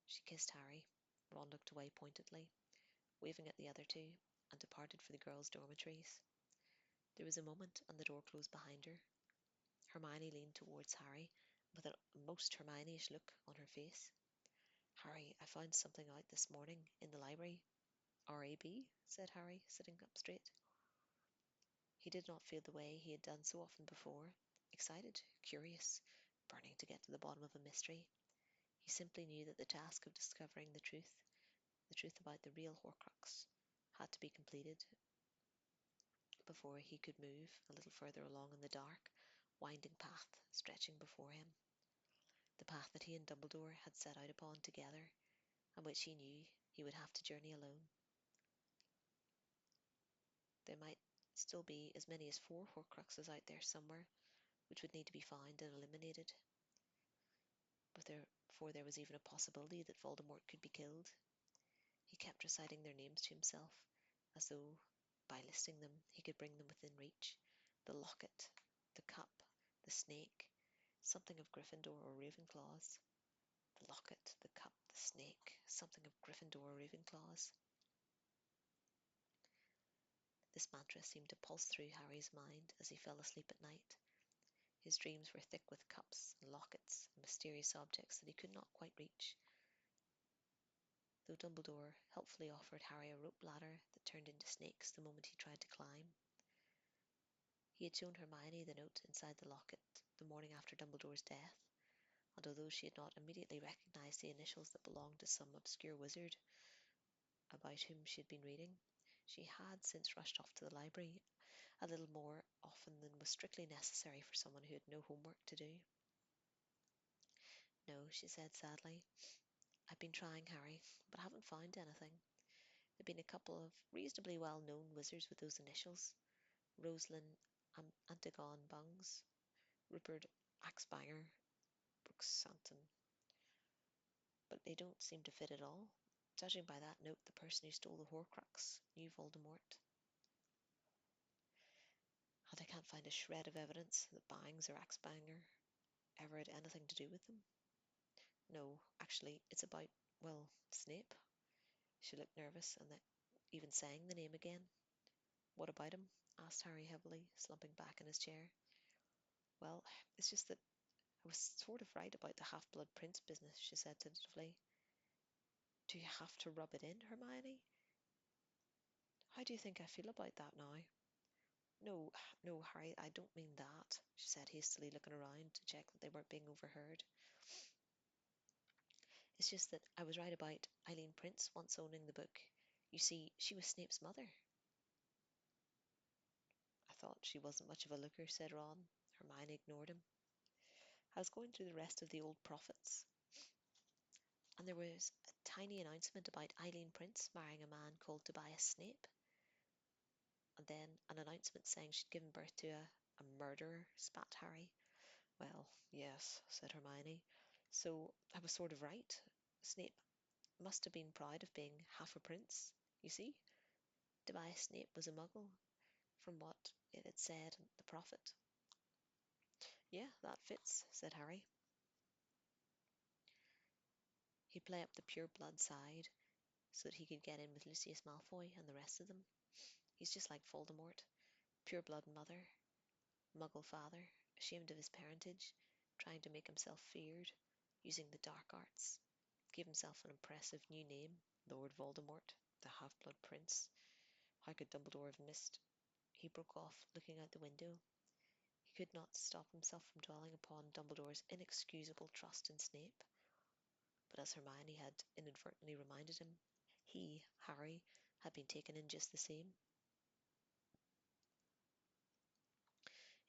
She kissed Harry. Ron looked away pointedly, waving at the other two, and departed for the girls' dormitories. There was a moment, and the door closed behind her. Hermione leaned towards Harry, with a most Hermione-ish look on her face. "Harry, I found something out this morning in the library." "R.A.B.?" said Harry, sitting up straight. He did not feel the way he had done so often before, excited, curious, burning to get to the bottom of a mystery. He simply knew that the task of discovering the truth about the real Horcrux, had to be completed before he could move a little further along in the dark, winding path stretching before him. The path that he and Dumbledore had set out upon together, and which he knew he would have to journey alone. There might still be as many as 4 Horcruxes out there somewhere, which would need to be found and eliminated, before there was even a possibility that Voldemort could be killed. He kept reciting their names to himself, as though, by listing them, he could bring them within reach. The locket, the cup, the snake, something of Gryffindor or Ravenclaw's. The locket, the cup, the snake, something of Gryffindor or Ravenclaw's. This mantra seemed to pulse through Harry's mind as he fell asleep at night. His dreams were thick with cups and lockets and mysterious objects that he could not quite reach, though Dumbledore helpfully offered Harry a rope ladder that turned into snakes the moment he tried to climb. He had shown Hermione the note inside the locket the morning after Dumbledore's death, and although she had not immediately recognised the initials that belonged to some obscure wizard about whom she had been reading, she had since rushed off to the library a little more often than was strictly necessary for someone who had no homework to do. "No," she said sadly. "I've been trying, Harry, but haven't found anything. There've been a couple of reasonably well-known wizards with those initials. Rosalind Antigone Bungs, Rupert Axbanger, Brooks Santon. But they don't seem to fit at all. Judging by that note, the person who stole the Horcrux knew Voldemort. And I can't find a shred of evidence that Bangs or Axbanger ever had anything to do with them. No, actually, it's about, well, Snape." She looked nervous, and even saying the name again. "What about him?" asked Harry heavily, slumping back in his chair. "Well, it's just that I was sort of right about the Half-Blood Prince business," she said tentatively. "Do you have to rub it in, Hermione? How do you think I feel about that now?" "No, no, Harry, I don't mean that," she said hastily, looking around to check that they weren't being overheard. "It's just that I was right about Eileen Prince once owning the book. You see, she was Snape's mother." "I thought she wasn't much of a looker," said Ron. Hermione ignored him. "I was going through the rest of the old prophets, and there was a tiny announcement about Eileen Prince marrying a man called Tobias Snape, and then an announcement saying she'd given birth to a murderer," spat Harry. "Well, yes," said Hermione. "So I was sort of right. Snape must have been proud of being half a prince. You see, Tobias Snape was a muggle, from what it had said in the prophet." "Yeah, that fits," said Harry. He'd play up the pure blood side so that he could get in with Lucius Malfoy and the rest of them. He's just like Voldemort. Pure blood mother, muggle father, ashamed of his parentage, trying to make himself feared, using the dark arts, gave himself an impressive new name, Lord Voldemort, the Half-Blood Prince. How could Dumbledore have missed? He broke off, looking out the window. He could not stop himself from dwelling upon Dumbledore's inexcusable trust in Snape. But as Hermione had inadvertently reminded him, he, Harry, had been taken in just the same.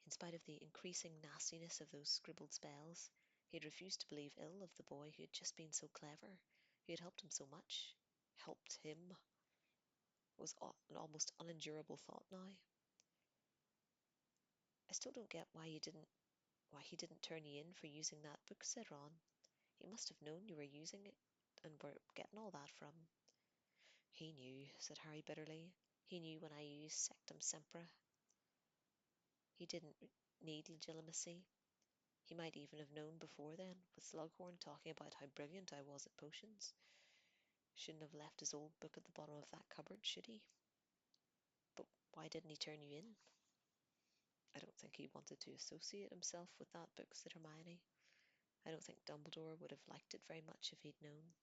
In spite of the increasing nastiness of those scribbled spells, he had refused to believe ill of the boy who had just been so clever, who had helped him so much. Helped him was an almost unendurable thought now. "I still don't get why he didn't turn you in for using that book," said Ron. "He must have known you were using it and were getting all that from." "He knew," said Harry bitterly. "He knew when I used Sectum Sempra. He didn't need legitimacy. He might even have known before then, with Slughorn talking about how brilliant I was at potions. Shouldn't have left his old book at the bottom of that cupboard, should he?" "But why didn't he turn you in?" "I don't think he wanted to associate himself with that book," said Hermione. "I don't think Dumbledore would have liked it very much if he'd known.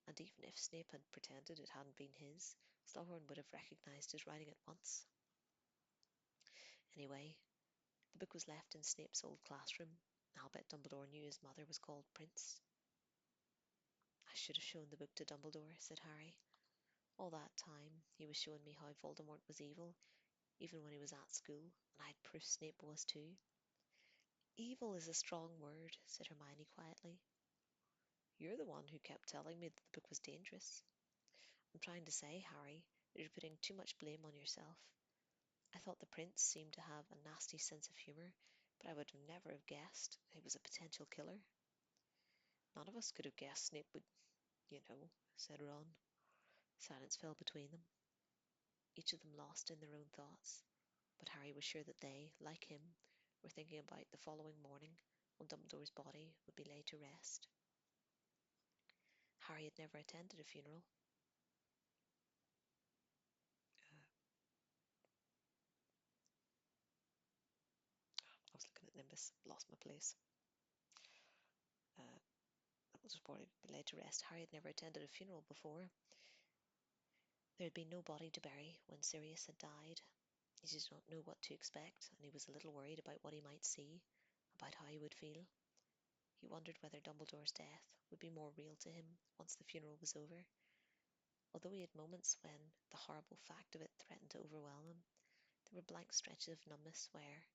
And even if Snape had pretended it hadn't been his, Slughorn would have recognised his writing at once." Anyway, the book was left in Snape's old classroom. I'll bet Dumbledore knew his mother was called Prince. I should have shown the book to Dumbledore, said Harry. All that time, he was showing me how Voldemort was evil, even when he was at school, and I'd proof Snape was too. Evil is a strong word, said Hermione quietly. You're the one who kept telling me that the book was dangerous. I'm trying to say, Harry, that you're putting too much blame on yourself. I thought the prince seemed to have a nasty sense of humour, but I would never have guessed he was a potential killer. None of us could have guessed Snape would, said Ron. Silence fell between them, each of them lost in their own thoughts, but Harry was sure that they, like him, were thinking about the following morning when Dumbledore's body would be laid to rest. Harry had never attended a funeral. I was looking at Nimbus, lost my place. Dumbledore's body would be laid to rest. Harry had never attended a funeral before. There had been no body to bury when Sirius had died. He did not know what to expect, and he was a little worried about what he might see, about how he would feel. He wondered whether Dumbledore's death would be more real to him once the funeral was over. Although he had moments when the horrible fact of it threatened to overwhelm him, there were blank stretches of numbness where,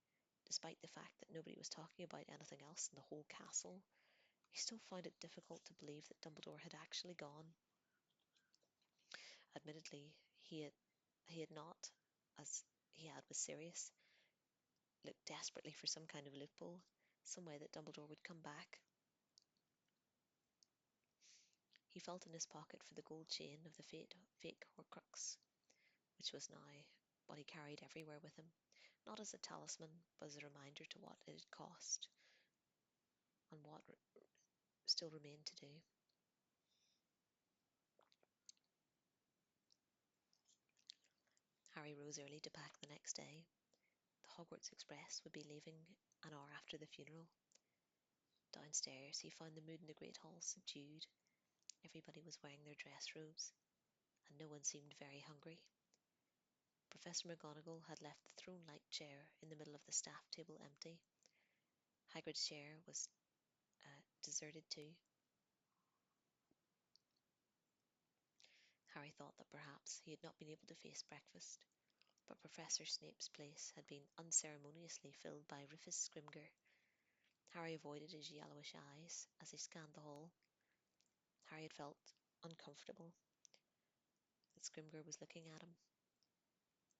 despite the fact that nobody was talking about anything else in the whole castle, he still found it difficult to believe that Dumbledore had actually gone. Admittedly, he had not, as he had with Sirius, looked desperately for some kind of loophole, some way that Dumbledore would come back. He felt in his pocket for the gold chain of the fake Horcrux, which was now what he carried everywhere with him, not as a talisman, but as a reminder to what it had cost and what still remained to do. Harry rose early to pack the next day. The Hogwarts Express would be leaving an hour after the funeral. Downstairs, he found the mood in the Great Hall subdued. Everybody was wearing their dress robes, and no one seemed very hungry. Professor McGonagall had left the throne-like chair in the middle of the staff table empty. Hagrid's chair was deserted too. Harry thought that perhaps he had not been able to face breakfast, but Professor Snape's place had been unceremoniously filled by Rufus Scrimgeour. Harry avoided his yellowish eyes as he scanned the hall. Harry had felt uncomfortable that Scrimgeour was looking at him.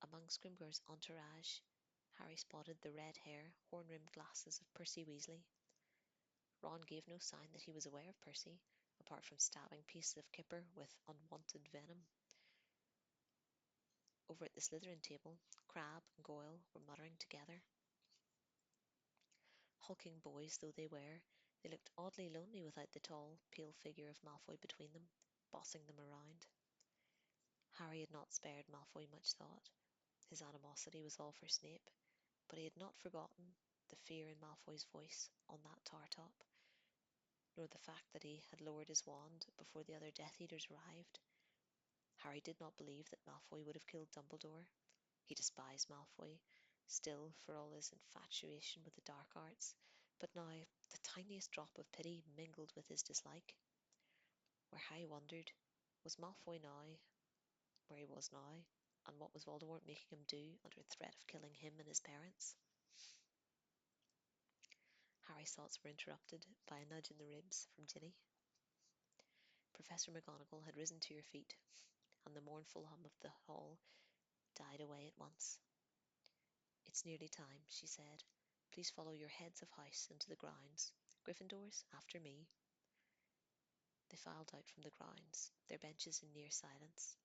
Among Scrimgeour's entourage, Harry spotted the red hair, horn-rimmed glasses of Percy Weasley. Ron gave no sign that he was aware of Percy, apart from stabbing pieces of Kipper with unwanted venom. Over at the Slytherin table, Crabbe and Goyle were muttering together. Hulking boys though they were, they looked oddly lonely without the tall, pale figure of Malfoy between them, bossing them around. Harry had not spared Malfoy much thought. His animosity was all for Snape, but he had not forgotten the fear in Malfoy's voice on that tower top, nor the fact that he had lowered his wand before the other Death Eaters arrived. Harry did not believe that Malfoy would have killed Dumbledore. He despised Malfoy, still for all his infatuation with the dark arts, but now the tiniest drop of pity mingled with his dislike. Where Harry wondered, was Malfoy now where he was now, and what was Voldemort making him do under threat of killing him and his parents? Harry's thoughts were interrupted by a nudge in the ribs from Ginny. Professor McGonagall had risen to her feet, and the mournful hum of the hall died away at once. "It's nearly time," she said. "Please follow your heads of house into the grounds. Gryffindors, after me." They filed out from the grounds, their benches in near silence.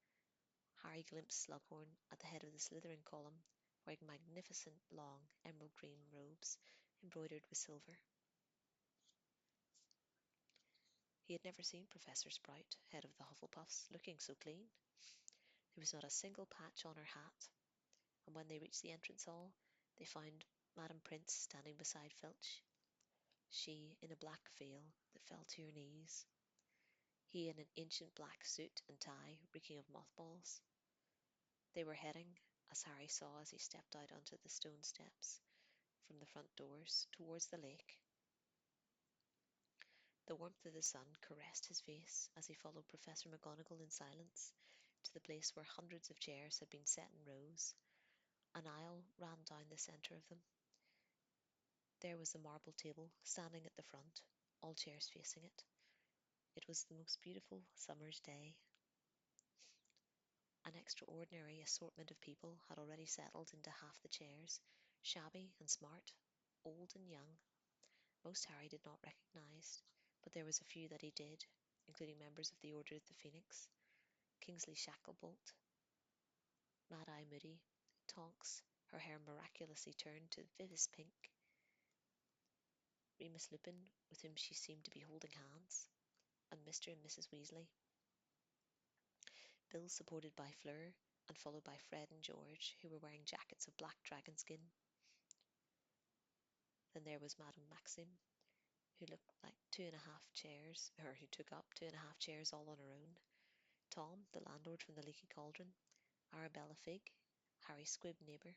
Harry glimpsed Slughorn at the head of the Slytherin column, wearing magnificent long emerald green robes embroidered with silver. He had never seen Professor Sprout, head of the Hufflepuffs, looking so clean. There was not a single patch on her hat, and when they reached the entrance hall, they found Madame Prince standing beside Filch, she in a black veil that fell to her knees, he in an ancient black suit and tie reeking of mothballs. They were heading, as Harry saw as he stepped out onto the stone steps from the front doors towards the lake. The warmth of the sun caressed his face as he followed Professor McGonagall in silence to the place where hundreds of chairs had been set in rows. An aisle ran down the centre of them. There was the marble table standing at the front, all chairs facing it. It was the most beautiful summer's day. An extraordinary assortment of people had already settled into half the chairs, shabby and smart, old and young. Most Harry did not recognise, but there was a few that he did, including members of the Order of the Phoenix, Kingsley Shacklebolt, Mad-Eye Moody, Tonks, her hair miraculously turned to vivid pink, Remus Lupin, with whom she seemed to be holding hands, and Mr. and Mrs. Weasley. Bill supported by Fleur, and followed by Fred and George, who were wearing jackets of black dragon skin. Then there was Madame Maxime, who looked like 2.5 chairs, or who took up 2.5 chairs all on her own. Tom, the landlord from the Leaky Cauldron, Arabella Figg, Harry's squib neighbour,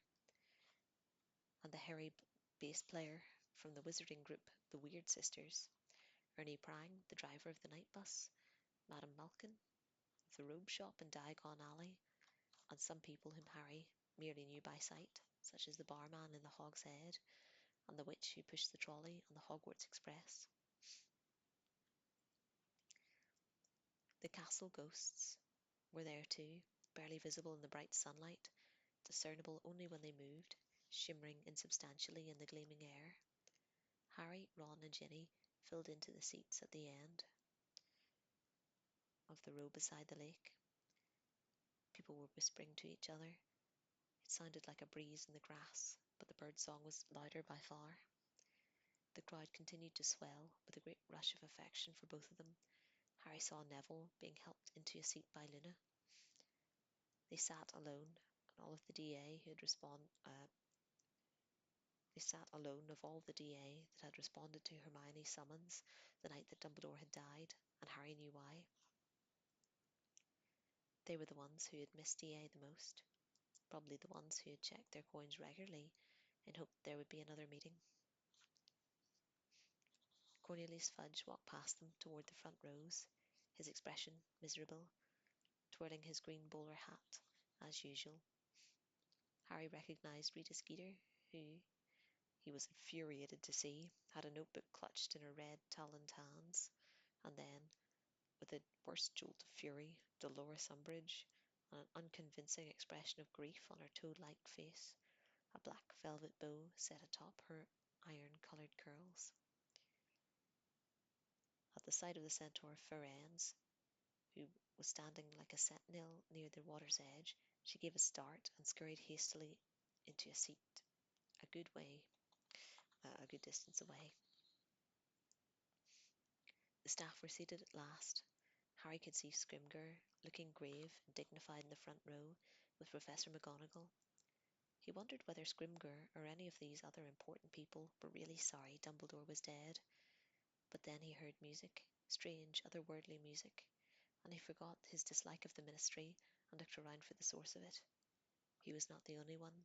and the hairy bass player from the wizarding group, the Weird Sisters, Ernie Prang, the driver of the night bus, Madame Malkin, of the robe shop in Diagon Alley, and some people whom Harry merely knew by sight, such as the barman in the Hog's Head, and the witch who pushed the trolley on the Hogwarts Express. The castle ghosts were there too, barely visible in the bright sunlight, discernible only when they moved, shimmering insubstantially in the gleaming air. Harry, Ron, and Ginny filled into the seats at the end of the row beside the lake. People were whispering to each other. It sounded like a breeze in the grass, but the bird song was louder by far. The crowd continued to swell with a great rush of affection for both of them. Harry saw Neville being helped into a seat by Luna. They sat alone, and all of the DA who had They sat alone of all the DA that had responded to Hermione's summons the night that Dumbledore had died, and Harry knew why. They were the ones who had missed DA the most, probably the ones who had checked their coins regularly in hope there would be another meeting. Cornelius Fudge walked past them toward the front rows, his expression miserable, twirling his green bowler hat, as usual. Harry recognised Rita Skeeter, who, he was infuriated to see, had a notebook clutched in her red taloned hands, and then, with a worse jolt of fury, Dolores Umbridge, and an unconvincing expression of grief on her toad-like face, a black velvet bow set atop her iron-coloured curls. At the sight of the centaur Firenze, who was standing like a sentinel near the water's edge, she gave a start and scurried hastily into a seat, a good distance away. The staff were seated at last. Harry could see Scrimgeour, looking grave and dignified in the front row, with Professor McGonagall. He wondered whether Scrimgeour or any of these other important people were really sorry Dumbledore was dead. But then he heard music, strange, otherworldly music, and he forgot his dislike of the Ministry and looked around for the source of it. He was not the only one.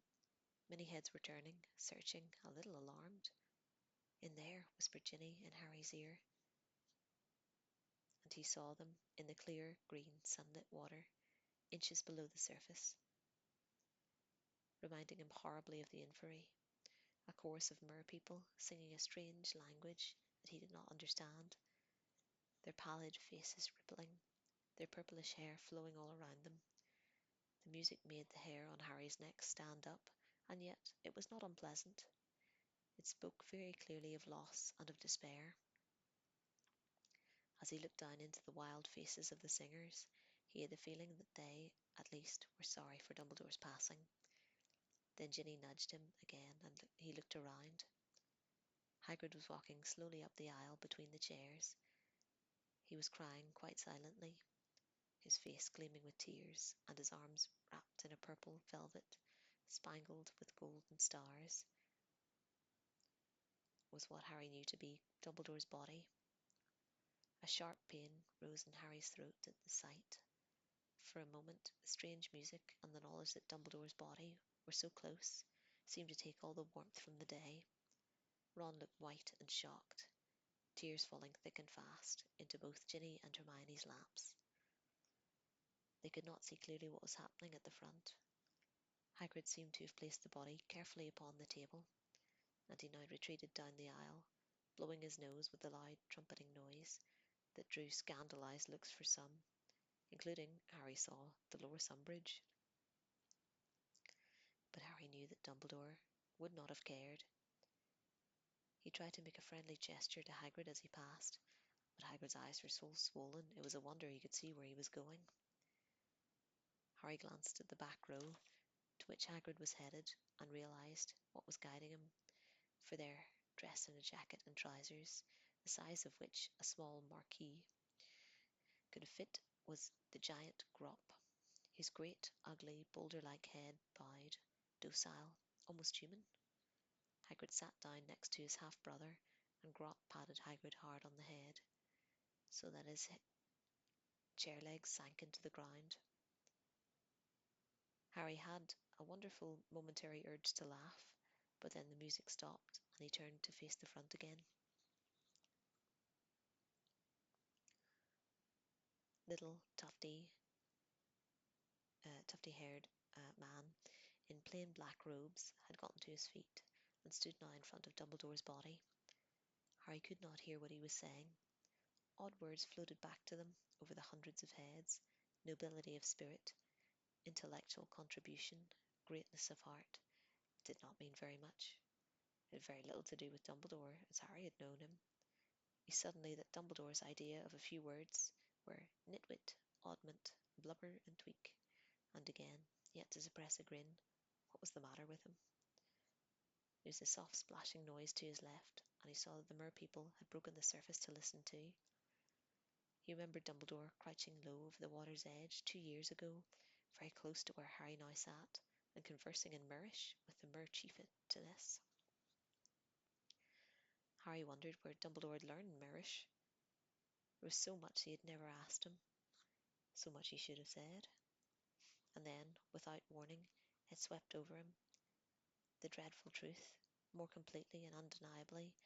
Many heads were turning, searching, a little alarmed. "In there," whispered Ginny in Harry's ear, and he saw them in the clear, green, sunlit water, inches below the surface, reminding him horribly of the Inferi, a chorus of mer-people singing a strange language that he did not understand, their pallid faces rippling, their purplish hair flowing all around them. The music made the hair on Harry's neck stand up, and yet it was not unpleasant. It spoke very clearly of loss and of despair. As he looked down into the wild faces of the singers, he had the feeling that they, at least, were sorry for Dumbledore's passing. Then Ginny nudged him again, and he looked around. Hagrid was walking slowly up the aisle between the chairs. He was crying quite silently, his face gleaming with tears, and his arms wrapped in a purple velvet, spangled with golden stars, was what Harry knew to be Dumbledore's body. A sharp pain rose in Harry's throat at the sight. For a moment, the strange music and the knowledge that Dumbledore's body were so close seemed to take all the warmth from the day. Ron looked white and shocked, tears falling thick and fast into both Ginny and Hermione's laps. They could not see clearly what was happening at the front. Hagrid seemed to have placed the body carefully upon the table, and he now retreated down the aisle, blowing his nose with a loud trumpeting noise that drew scandalized looks for some, including, Harry saw, the Lower Umbridge. But Harry knew that Dumbledore would not have cared. He tried to make a friendly gesture to Hagrid as he passed, but Hagrid's eyes were so swollen it was a wonder he could see where he was going. Harry glanced at the back row to which Hagrid was headed and realised what was guiding him, for there, dressed in a jacket and trousers, the size of which a small marquis could have fit, was the giant Grop. His great, ugly, boulder-like head bowed, docile, almost human. Hagrid sat down next to his half-brother, and Grop patted Hagrid hard on the head, so that his chair legs sank into the ground. Harry had a wonderful momentary urge to laugh, but then the music stopped, and he turned to face the front again. Little tufty-haired man in plain black robes had gotten to his feet and stood now in front of Dumbledore's body. Harry could not hear what he was saying. Odd words floated back to them over the hundreds of heads: nobility of spirit, intellectual contribution, greatness of heart. It did not mean very much. It had very little to do with Dumbledore, as Harry had known him. He suddenly that Dumbledore's idea of a few words were nitwit, oddment, blubber and tweak, and again, yet to suppress a grin, what was the matter with him? There was a soft splashing noise to his left, and he saw that the mer-people had broken the surface to listen too. He remembered Dumbledore crouching low over the water's edge 2 years ago, very close to where Harry now sat, and conversing in Mirish with the mer-chieftainess. Harry wondered where Dumbledore had learned Mirish. There was so much he had never asked him, so much he should have said. And then, without warning, it swept over him, the dreadful truth, more completely and undeniably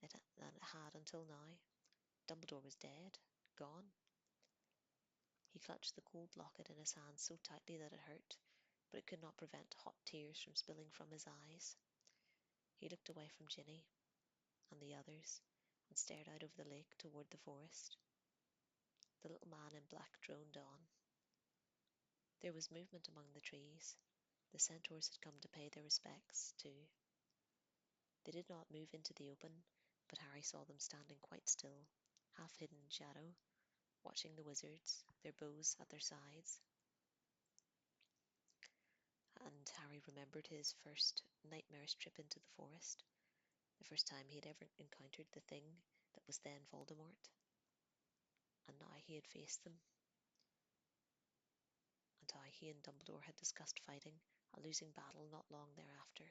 than it had until now. Dumbledore was dead, gone. He clutched the gold locket in his hand so tightly that it hurt, but it could not prevent hot tears from spilling from his eyes. He looked away from Ginny and the others and stared out over the lake toward the forest. The little man in black droned on. There was movement among the trees. The centaurs had come to pay their respects, too. They did not move into the open, but Harry saw them standing quite still, half hidden in shadow, watching the wizards, their bows at their sides. And Harry remembered his first nightmarish trip into the forest, the first time he had ever encountered the thing that was then Voldemort. And now he had faced them, and how he and Dumbledore had discussed fighting a losing battle not long thereafter.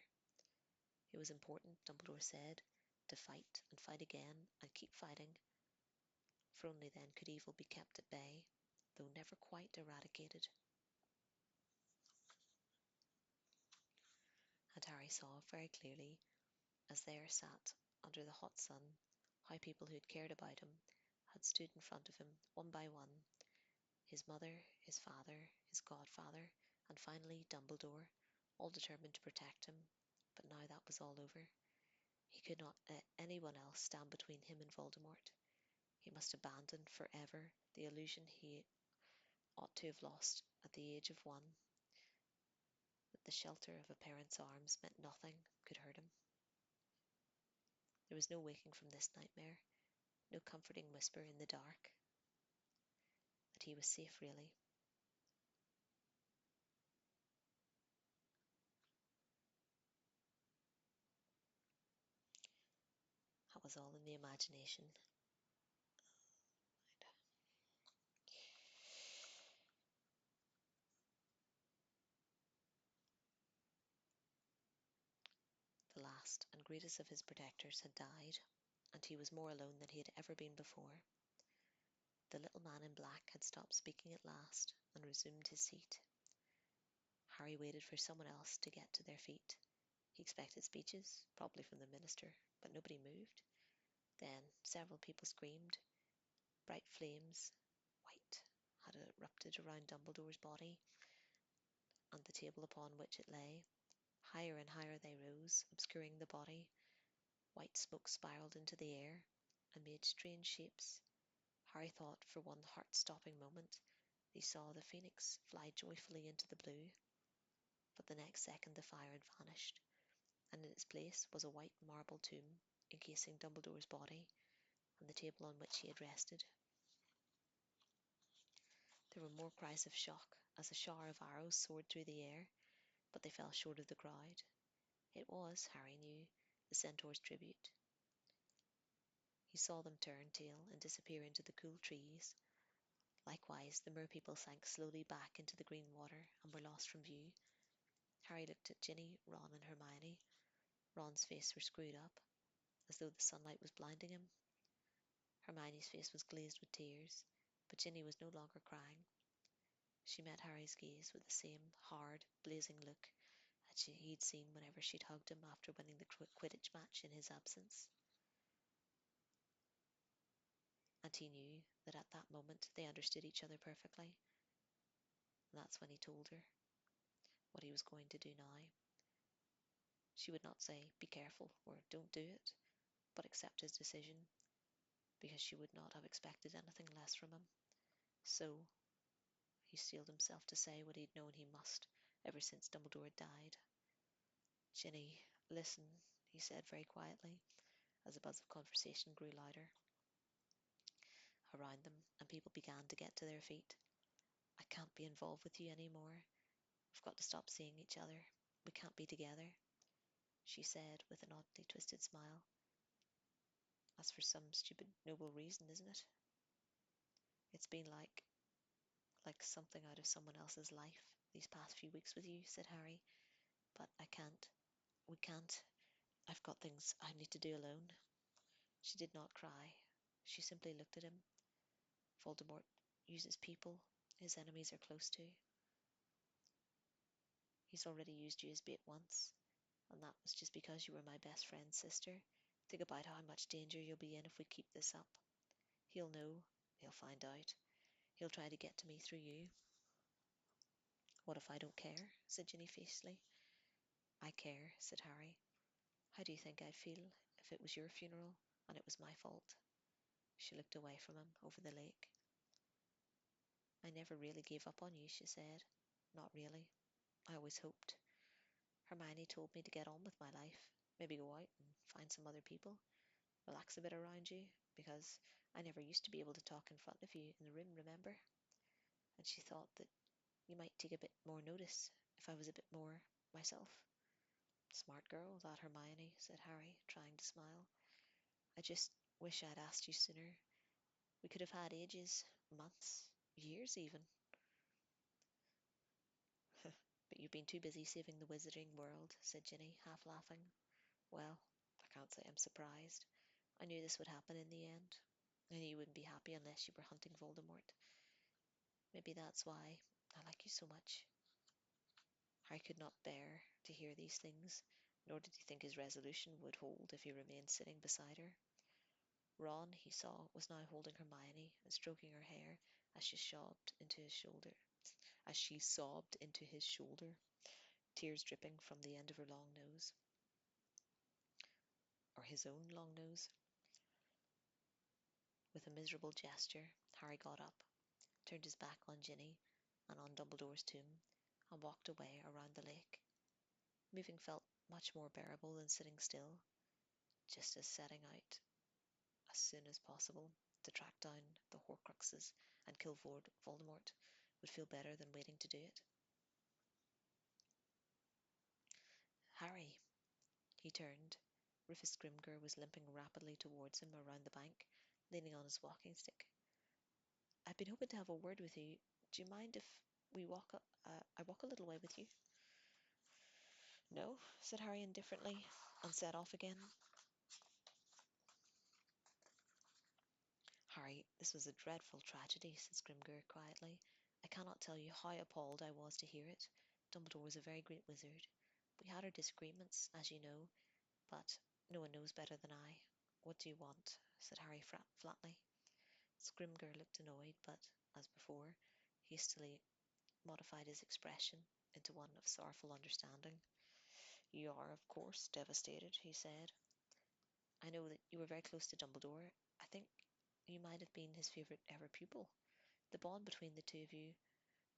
It was important, Dumbledore said, to fight and fight again and keep fighting, for only then could evil be kept at bay, though never quite eradicated. And Harry saw very clearly, as there sat under the hot sun, how people who had cared about him had stood in front of him one by one, his mother, his father, his godfather, and finally Dumbledore, all determined to protect him. But now that was all over. He could not let anyone else stand between him and Voldemort. He must abandon forever the illusion he ought to have lost at the age of 1, that the shelter of a parent's arms meant nothing could hurt him. There was no waking from this nightmare, no comforting whisper in the dark, that he was safe really. That was all in the imagination. The last and greatest of his protectors had died, and he was more alone than he had ever been before. The little man in black had stopped speaking at last and resumed his seat. Harry waited for someone else to get to their feet. He expected speeches, probably from the minister, but nobody moved. Then several people screamed. Bright flames, white, had erupted around Dumbledore's body and the table upon which it lay. Higher and higher they rose, obscuring the body. White smoke spiraled into the air and made strange shapes. Harry thought for one heart-stopping moment he saw the phoenix fly joyfully into the blue, but the next second the fire had vanished, and in its place was a white marble tomb encasing Dumbledore's body and the table on which he had rested. There were more cries of shock as a shower of arrows soared through the air, but they fell short of the crowd. It was, Harry knew, the centaur's tribute. He saw them turn tail and disappear into the cool trees. Likewise, the merpeople sank slowly back into the green water and were lost from view. Harry looked at Ginny, Ron, and Hermione. Ron's face was screwed up, as though the sunlight was blinding him. Hermione's face was glazed with tears, but Ginny was no longer crying. She met Harry's gaze with the same hard, blazing look that he'd seen whenever she'd hugged him after winning the Quidditch match in his absence. And he knew that at that moment they understood each other perfectly. And that's when he told her what he was going to do now. She would not say, "Be careful," or "Don't do it," but accept his decision, because she would not have expected anything less from him. So he steeled himself to say what he'd known he must ever since Dumbledore had died. "Ginny, listen," he said very quietly, as the buzz of conversation grew louder around them and people began to get to their feet. "I can't be involved with you any more. We've got to stop seeing each other. We can't be together," she said with an oddly twisted smile. "That's for some stupid, noble reason, isn't it? It's been like something out of someone else's life, these past few weeks with you," said Harry. "But I can't. We can't. I've got things I need to do alone." She did not cry. She simply looked at him. "Voldemort uses people his enemies are close to. He's already used you as bait once, and that was just because you were my best friend's sister. Think about how much danger you'll be in if we keep this up. He'll know. He'll find out. He'll try to get to me through you." "What if I don't care?" said Ginny fiercely. "I care," said Harry. "How do you think I'd feel if it was your funeral and it was my fault?" She looked away from him over the lake. "I never really gave up on you," she said. "Not really. I always hoped. Hermione told me to get on with my life, maybe go out and find some other people, relax a bit around you, because I never used to be able to talk in front of you in the room, remember? And she thought that you might take a bit more notice if I was a bit more myself." "Smart girl, that Hermione," said Harry, trying to smile. "I just wish I'd asked you sooner. We could have had ages, months, years even." "But you've been too busy saving the wizarding world," said Ginny, half laughing. "Well, I can't say I'm surprised. I knew this would happen in the end. I knew you wouldn't be happy unless you were hunting Voldemort. Maybe that's why I like you so much." Harry could not bear to hear these things, nor did he think his resolution would hold if he remained sitting beside her. Ron, he saw, was now holding Hermione and stroking her hair as she sobbed into his shoulder, tears dripping from the end of her long nose, or his own long nose. With a miserable gesture, Harry got up, turned his back on Ginny and on Dumbledore's tomb, and walked away around the lake. Moving felt much more bearable than sitting still, just as setting out as soon as possible to track down the Horcruxes and kill Voldemort would feel better than waiting to do it. "Harry!" He turned. Rufus Grimger was limping rapidly towards him around the bank, leaning on his walking stick. "I've been hoping to have a word with you. Do you mind if we I walk a little way with you?" "No," said Harry indifferently, and set off again. Harry Harry, this was a dreadful tragedy, said Scrimgeour quietly. I cannot tell you how appalled I was to hear it. Dumbledore was a very great wizard. We had our disagreements, as you know, but no one knows better than I. What do you want? Said Harry flatly. Scrimgeour looked annoyed, but, as before, hastily modified his expression into one of sorrowful understanding. You are, of course, devastated, he said. I know that you were very close to Dumbledore. I think you might have been his favourite ever pupil. The bond between the two of you.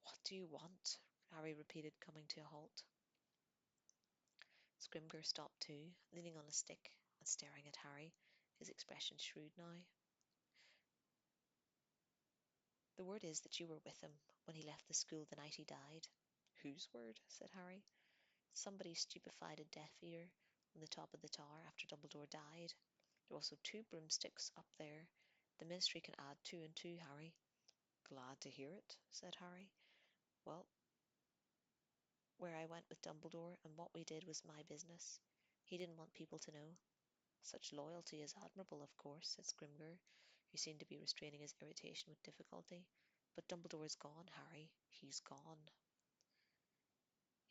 What do you want? Harry repeated, coming to a halt. Scrimgeour stopped too, leaning on a stick and staring at Harry, his expression shrewd now. The word is that you were with him when he left the school the night he died. Whose word? Said Harry. Somebody stupefied a Death Eater on the top of the tower after Dumbledore died. There are also 2 broomsticks up there. The Ministry can add 2 and 2, Harry. Glad to hear it, said Harry. Well, where I went with Dumbledore and what we did was my business. He didn't want people to know. Such loyalty is admirable, of course, said Scrimgeour, who seemed to be restraining his irritation with difficulty. But Dumbledore is gone, Harry. He's gone.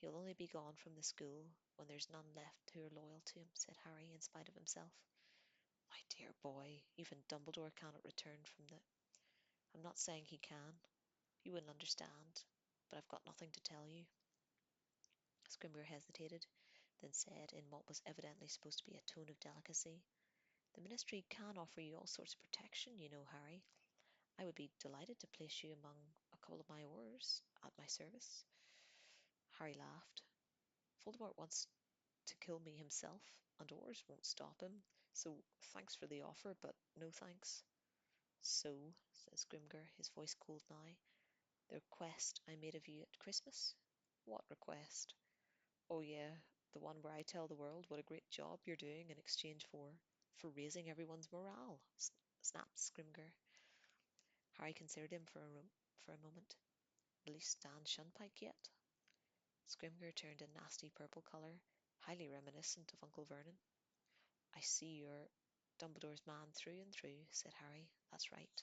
He'll only be gone from the school when there's none left who are loyal to him, said Harry, in spite of himself. My dear boy, even Dumbledore cannot return from the... I'm not saying he can. You wouldn't understand, but I've got nothing to tell you. Scrimgeour hesitated, then said, in what was evidently supposed to be a tone of delicacy, The Ministry can offer you all sorts of protection, you know, Harry. I would be delighted to place you among a couple of my Aurors at my service. Harry laughed. Voldemort wants to kill me himself, and Aurors won't stop him, so thanks for the offer, but no thanks. So, said Scrimgeour, his voice cold now, the request I made of you at Christmas? What request? Oh yeah, the one where I tell the world what a great job you're doing in exchange for raising everyone's morale, snapped Scrimgeour. Harry considered him for a moment. At least Dan Shunpike yet? Scrimgeour turned a nasty purple colour, highly reminiscent of Uncle Vernon. I see you're Dumbledore's man through and through, said Harry. That's right.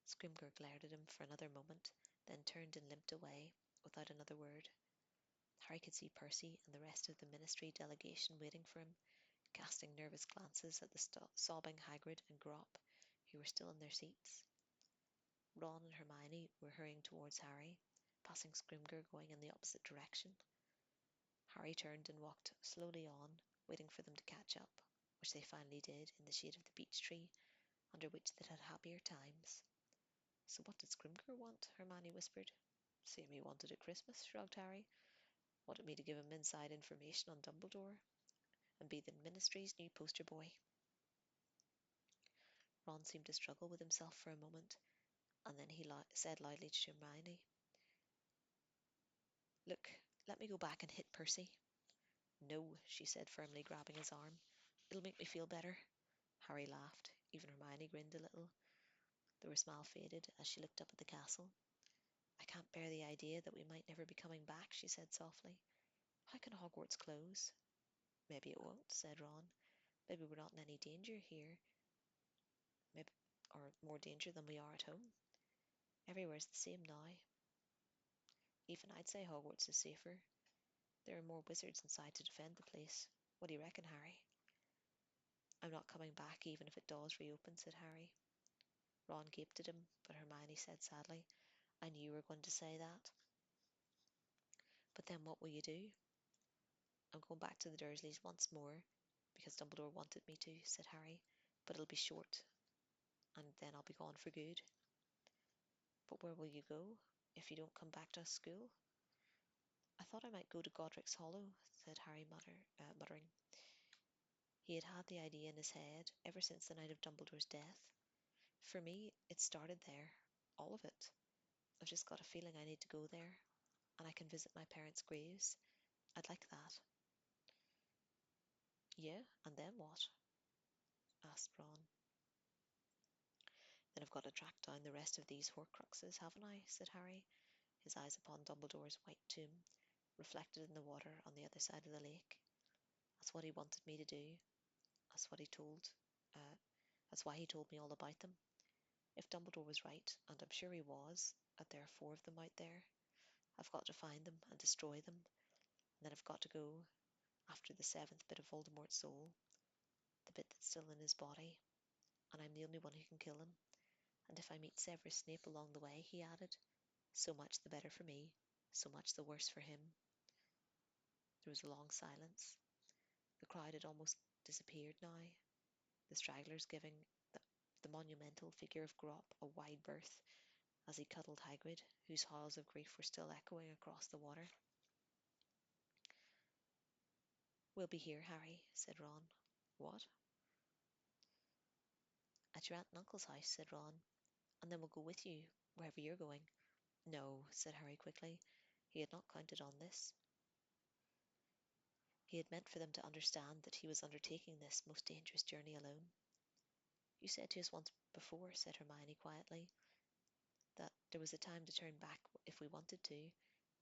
Scrimgeour glared at him for another moment, then turned and limped away, without another word. Harry could see Percy and the rest of the Ministry delegation waiting for him, casting nervous glances at the sobbing Hagrid and Grawp, who were still in their seats. Ron and Hermione were hurrying towards Harry, passing Scrimgeour going in the opposite direction. Harry turned and walked slowly on, waiting for them to catch up, which they finally did in the shade of the beech tree, under which they'd had happier times. So what did Scrimgeour want? Hermione whispered. Same he wanted at Christmas, shrugged Harry. Wanted me to give him inside information on Dumbledore and be the Ministry's new poster boy. Ron seemed to struggle with himself for a moment, and then he said loudly to Hermione, Look, let me go back and hit Percy. No, she said firmly, grabbing his arm. It'll make me feel better. Harry laughed. Even Hermione grinned a little, though her smile faded as she looked up at the castle. I can't bear the idea that we might never be coming back, she said softly. How can Hogwarts close? Maybe it won't, said Ron. Maybe we're not in any danger here. Maybe, or more danger than we are at home. Everywhere's the same now. Even I'd say Hogwarts is safer. There are more wizards inside to defend the place. What do you reckon, Harry? I'm not coming back even if it does reopen, said Harry. Ron gaped at him, but Hermione said sadly, I knew you were going to say that. But then what will you do? I'm going back to the Dursleys once more, because Dumbledore wanted me to, said Harry, but it'll be short, and then I'll be gone for good. But where will you go, if you don't come back to school? I thought I might go to Godric's Hollow, said Harry, muttering. He had had the idea in his head ever since the night of Dumbledore's death. For me, it started there, all of it. I've just got a feeling I need to go there, and I can visit my parents' graves. I'd like that. Yeah, and then what? Asked Ron. Then I've got to track down the rest of these Horcruxes, haven't I? Said Harry, his eyes upon Dumbledore's white tomb, reflected in the water on the other side of the lake. That's what he wanted me to do. That's what he told. That's why he told me all about them. If Dumbledore was right, and I'm sure he was, that there are 4 of them out there, I've got to find them and destroy them, and then I've got to go after the 7th bit of Voldemort's soul, the bit that's still in his body, and I'm the only one who can kill him. And if I meet Severus Snape along the way, he added, so much the better for me, so much the worse for him. There was a long silence. The crowd had almost disappeared now, the stragglers giving the monumental figure of Grop a wide berth as he cuddled Hagrid, whose howls of grief were still echoing across the water. We'll be here, Harry, said Ron. What? At your aunt and uncle's house, said Ron, and then we'll go with you, wherever you're going. No, said Harry quickly. He had not counted on this. He had meant for them to understand that he was undertaking this most dangerous journey alone. You said to us once before, said Hermione quietly, that there was a time to turn back if we wanted to.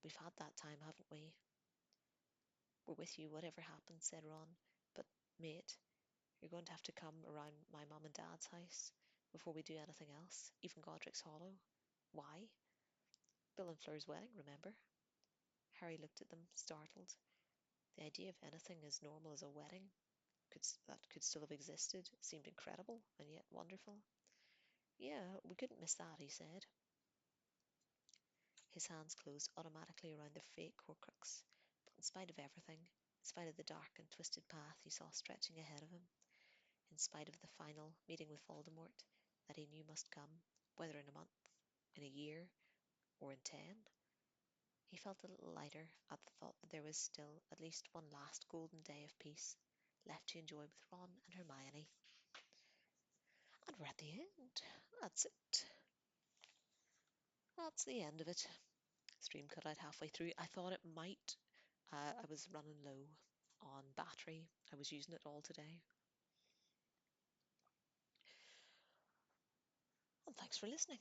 We've had that time, haven't we? We're with you, whatever happens, said Ron. But, mate, you're going to have to come around my mum and dad's house before we do anything else, even Godric's Hollow. Why? Bill and Fleur's wedding, remember? Harry looked at them, startled. The idea of anything as normal as a wedding that could still have existed seemed incredible and yet wonderful. Yeah, we couldn't miss that, he said. His hands closed automatically around the fake Horcrux, but in spite of everything, in spite of the dark and twisted path he saw stretching ahead of him, in spite of the final meeting with Voldemort that he knew must come, whether in a month, in a year, or in 10, he felt a little lighter at the thought that there was still at least one last golden day of peace left to enjoy with Ron and Hermione. And we're at the end. That's it. That's the end of it. Stream cut out halfway through. I thought it might. I was running low on battery. I was using it all today. And thanks for listening.